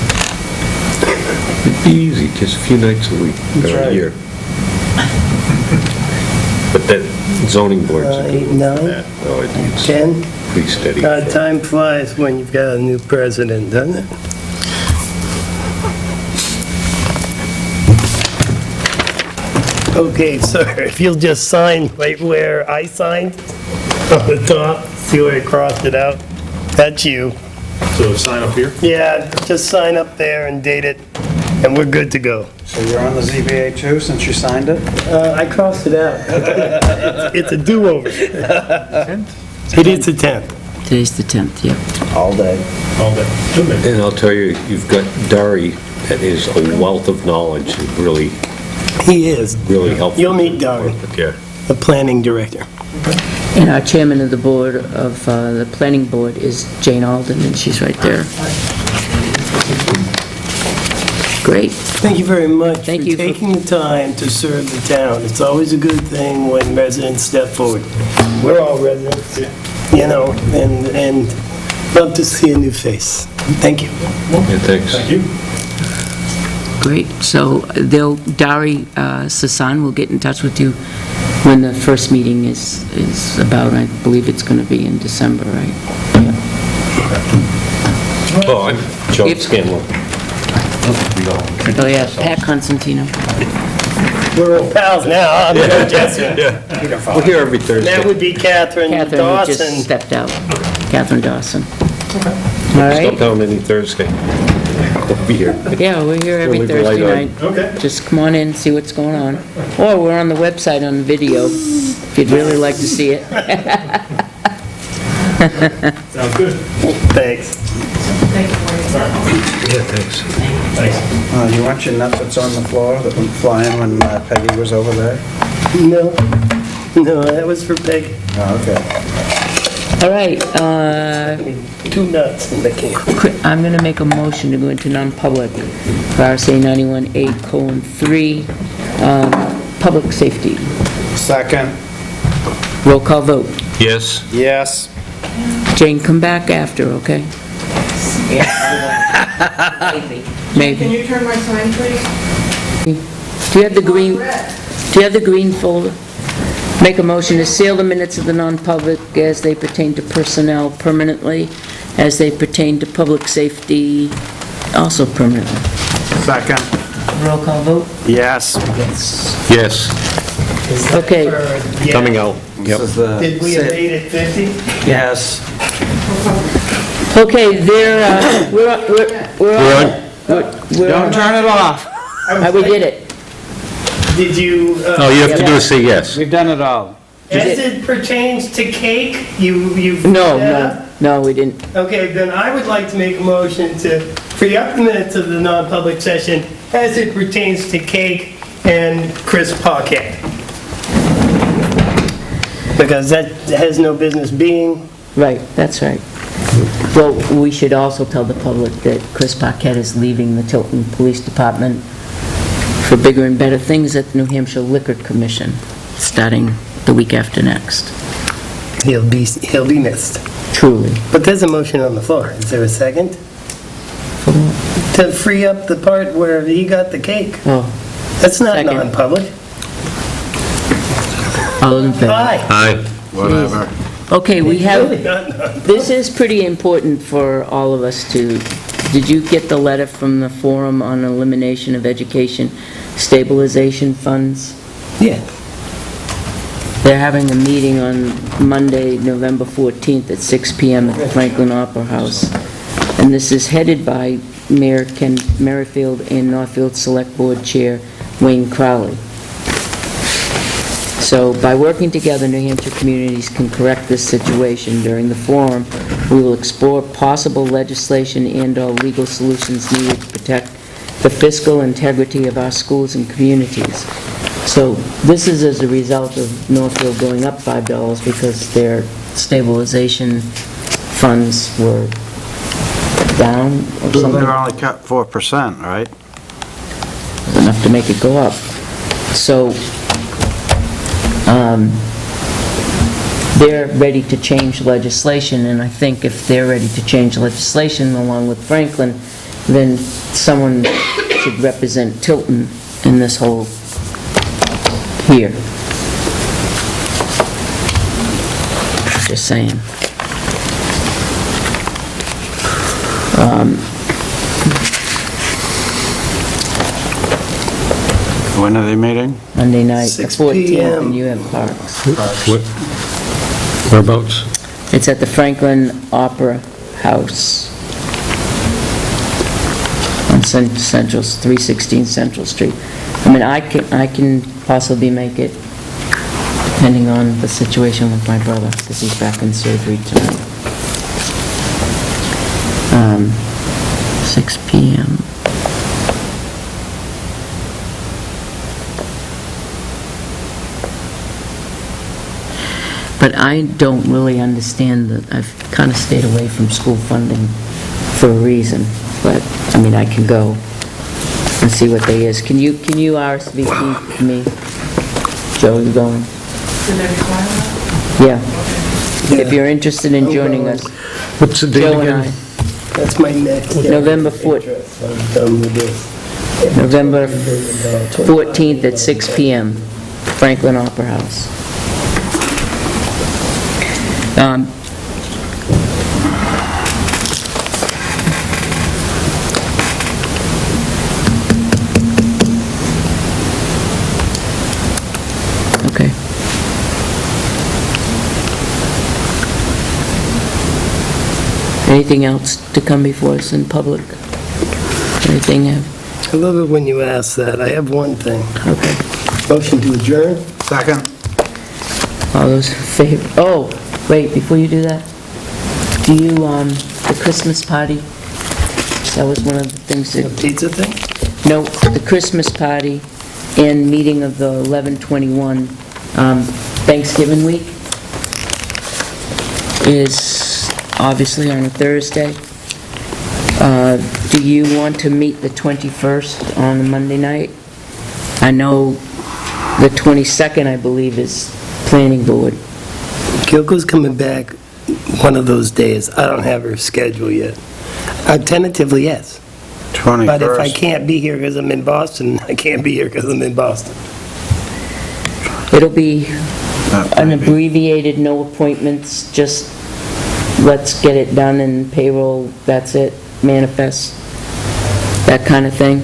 It'd be easy, just a few nights a week, or a right. year. But that zoning board's a good one for 9, that. Oh, it's 10. pretty steady. Time flies when you've got a new president, doesn't it? Okay, sir, if you'll just sign right where I signed, on the top, see where I crossed it out? That's you. So sign up here? Yeah, just sign up there and date it, and we're good to go. So you're on the ZBA too, since you signed it? I crossed it out. It's a do-over. It is the 10th. Today's the 10th, yep. All day. All day. And I'll tell you, you've got Dari that is a wealth of knowledge, and really, He is, really helpful. You'll meet Dari. Yeah. the planning director. And our chairman of the board of the planning board is Jane Alden, and she's right there. Great. Thank you very much for Thank you for- taking the time to serve the town. It's always a good thing when residents step forward. We're all residents. you know, and love to see a new face. Thank you. Yeah, thanks. Thank you. Great, so Dari Sasan will get in touch with you when the first meeting is about. I believe it's going to be in December, right? Yeah. Oh, I'm Joe If- Scanlon. Oh, yeah, Pat Constantino. We're all pals now. I'm Joe Jessup. We're here every Thursday. That would be Catherine Catherine who just Dawson. stepped out. Catherine Dawson. All Stop right? down any Thursday. We'll be here. Yeah, we're here every We'll leave the light Thursday on. night. Okay. Just come on in, see what's going on. Or we're on the website on video, if you'd really like to see it. Sounds good. Thanks. Yeah, thanks. Thanks. You want your nut that's on the floor that went flying when Peggy was over there? No, that was for Peg. Oh, okay. All right, 2 nuts in the can. I'm going to make a motion to go into non-public for RSA 91A:3, public safety. Second. Roll call vote. Yes? Yes. Jane, come back after, okay? Maybe. Can you turn my sign, please? Do you have the green, folder? Make a motion to seal the minutes of the non-public as they pertain to personnel permanently, as they pertain to public safety also permanently. Second. Roll call vote? Yes. Yes. Okay. Yeah. Coming out. This is the... Did we abate at 50? Yes. Okay, we're on. Don't turn it off. We did it. Did you, Oh, you have to do is say yes. We've done it all. as it pertains to cake, you've... No, we didn't. Okay, then I would like to make a motion to free up the minutes of the non-public session as it pertains to cake and crisp pocket. Because that has no business being. Right, that's right. Well, we should also tell the public that Chris Paquette is leaving the Tilton Police Department for bigger and better things at the New Hampshire Liquor Commission, starting the week after next. He'll be missed. Truly. But there's a motion on the floor. Is there a second? To free up the part where he got the cake. Oh, That's not Second. non-public. all in favor? Aye. Aye. Whatever. Okay, we have, Really not non- this is pretty important for all of us to, did you get the letter from the Forum on Elimination of Education Stabilization Funds? Yeah. They're having a meeting on Monday, November 14th at 6 PM at the Franklin Opera House. And this is headed by Mayor Ken Merrifield and Northfield Select Board Chair Wayne Crowley. So by working together, New Hampshire communities can correct this situation. During the forum, we will explore possible legislation and/or legal solutions needed to protect the fiscal integrity of our schools and communities. So this is as a result of Northfield going up $5 because their stabilization funds were down or They something, were only cut 4%, right? enough to make it go up. So, they're ready to change legislation, and I think if they're ready to change legislation along with Franklin, then someone should represent Tilton in this whole here. Just saying. When are they meeting? Monday night, the 6 14th, p.m. and you have Parks. Whereabouts? It's at the Franklin Opera House on 316 Central Street. I mean, I can possibly make it, depending on the situation with my brother, because he's back in surgery tonight. 6 p.m. But I don't really understand that, I've kind of stayed away from school funding for a reason, but, I mean, I can go and see what they is. Can you RSVP for me? Joe, you going? Did they require that? Yeah. if you're interested in joining us. What's the date Joe and again? I, That's my next. November 4th. I'm done with this. November 14th at 6 PM, Franklin Opera House. Okay. Anything else to come before us in public? Anything? I love it when you ask that. I have one thing. Okay. Motion to adjourn? Second? All those in favor? Oh, wait, before you do that, do you, the Christmas party, that was one of the things The that, pizza thing? no, the Christmas party and meeting of the 11/21 Thanksgiving week is obviously on a Thursday. Do you want to meet the 21st on a Monday night? I know the 22nd, I believe, is planning board. Kyoko coming back one of those days. I don't have her schedule yet. Tentatively, yes. 21st. But if I can't be here because I'm in Boston, I can't be here because I'm in Boston. It'll be That an might be- abbreviated, no appointments, just let's get it done and payroll, that's it, manifest, that kind of thing.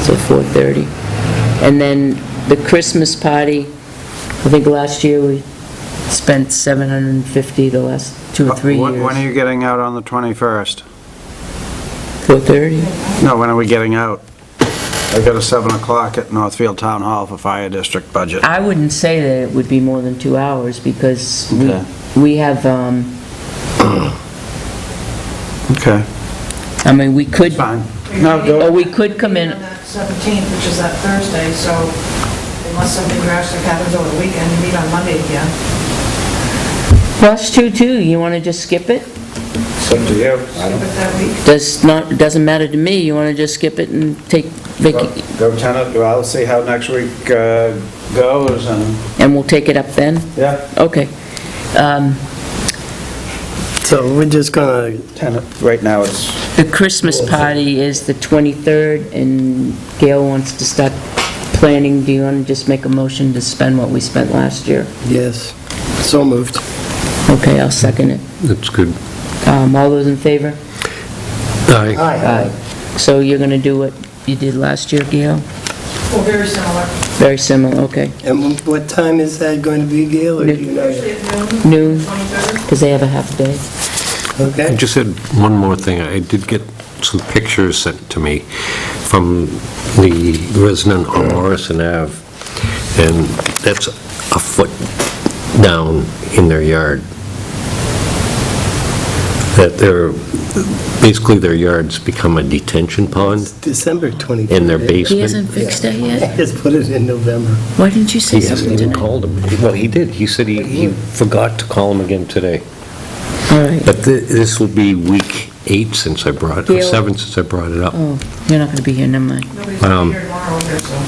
So 4:30. And then the Christmas party, I think last year we spent $750 the last 2 or 3 years. When are you getting out on the 21st? 4:30? No, when are we getting out? I got a 7 o'clock at Northfield Town Hall for Fire District budget. I wouldn't say that it would be more than 2 hours, because Okay. we have, Okay, I mean, we could, fine. No, or go, we could come in, On that 17th, which is that Thursday, so unless something drastic happens over the weekend, you meet on Monday again. plus 2 too, you want to just skip it? it's up to you. I Skip it that week. Doesn't matter to me, you want to just skip it and take don't- Go tenant, well, I'll see how next week goes, and, and we'll take it up then? yeah, Okay. So we're just gonna, tenant, right now it's, The Christmas party is the 23rd, and Gail wants to start planning. Do you want to just make a motion to spend what we spent last year? yes, so moved. Okay, I'll second it. That's good. All those in favor? Aye. Aye. So you're going to do what you did last year, Gail? Well, very similar. Very similar, okay. And what time is that going to be, Gail, or do you know? Thursday at noon. Noon, 23rd. because they have a half day. I Okay. just had one more thing. I did get some pictures sent to me from the resident on Morrison Ave, and that's a foot down in their yard. That basically their yard's become a detention pond December 23rd. in their He basement. hasn't fixed that yet? Just put it in November. Why didn't you say He hasn't something even tonight? called him. Well, he did. He said he forgot to call him again today. All right. But this will be week 8 since I brought it, or Gail- 7 since I brought it up. Oh, you're not going to be here, never mind. Nobody's gonna be here tomorrow either, so.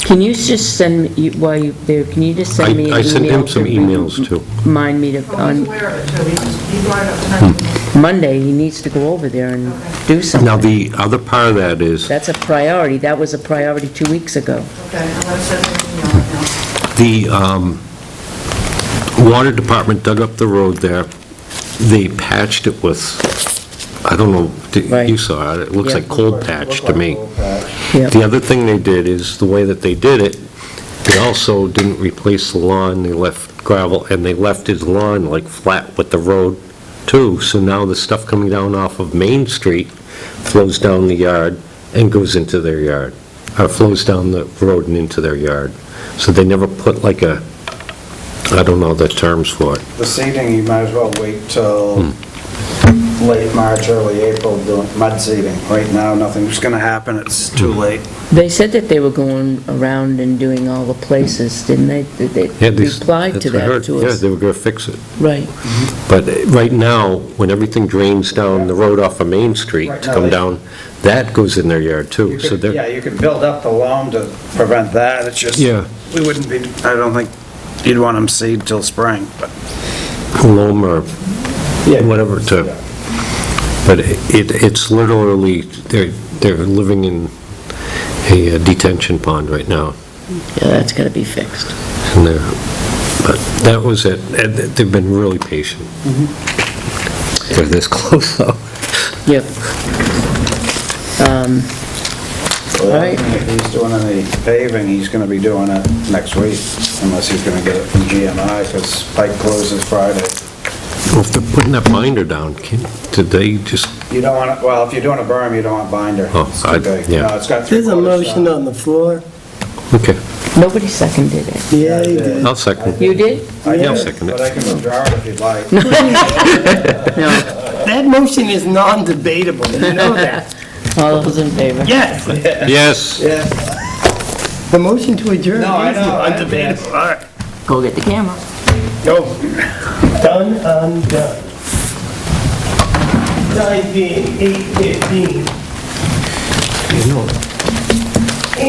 Can you just send me, while you're there, can you just send me an email? I sent him some to emails too. Remind me to, Oh, he's on aware of it too. He brought it up tonight. Monday, he needs to go over there and do something. Now, the other part of that is, That's a priority. That was a priority 2 weeks ago. Okay, I'm gonna send him an email right now. the water department dug up the road there. They patched it with, I don't know, Right. you saw it, it looks Yeah. like cold patch to me. Yeah. The other thing they did is, the way that they did it, they also didn't replace the lawn, they left gravel, and they left his lawn like flat with the road too, so now the stuff coming down off of Main Street flows down the yard and goes into their yard, or flows down the road and into their yard. So they never put like a, I don't know the terms for it. the seating, you might as well wait till late March, early April doing mud seeding. Right now, nothing's gonna happen, it's too late. They said that they were going around and doing all the places, didn't they? They Yeah, these- replied to that's what I that heard. to Yeah, us. they were gonna fix it. Right. But right now, when everything drains down the road off of Main Street Right to now, come they- down, that goes in their yard too, You so could- they're, Yeah, you could build up the loam to prevent that, it's just, Yeah. we wouldn't be, I don't think you'd want them seed till spring, but. loam or whatever to, but it's literally, they're living in a detention pond right now. Yeah, that's gotta be fixed. And but that was it. And they've been really patient. They're this close though. Yep. Right. If he's doing any paving, he's gonna be doing it next week, unless he's gonna get it from GMI, because Pike closes Friday. Well, if they're putting that binder down, did they just, You don't want, well, if you're doing a berm, you don't want binder. Oh, It's too big. yeah. No, it's got There's a 3/4 motion stone. on the floor. okay, Nobody seconded it. Yeah, you did. I'll second. You did? I Yeah, I'll did, second it. But I can withdraw it if you'd like. No. That motion is non-debatable, you know that? All those in favor? Yes, Yes. Yeah. the motion to adjourn is No, I know, non-debatable. All right, Go get the camera. go. Done, done. Time being 8:15. You know,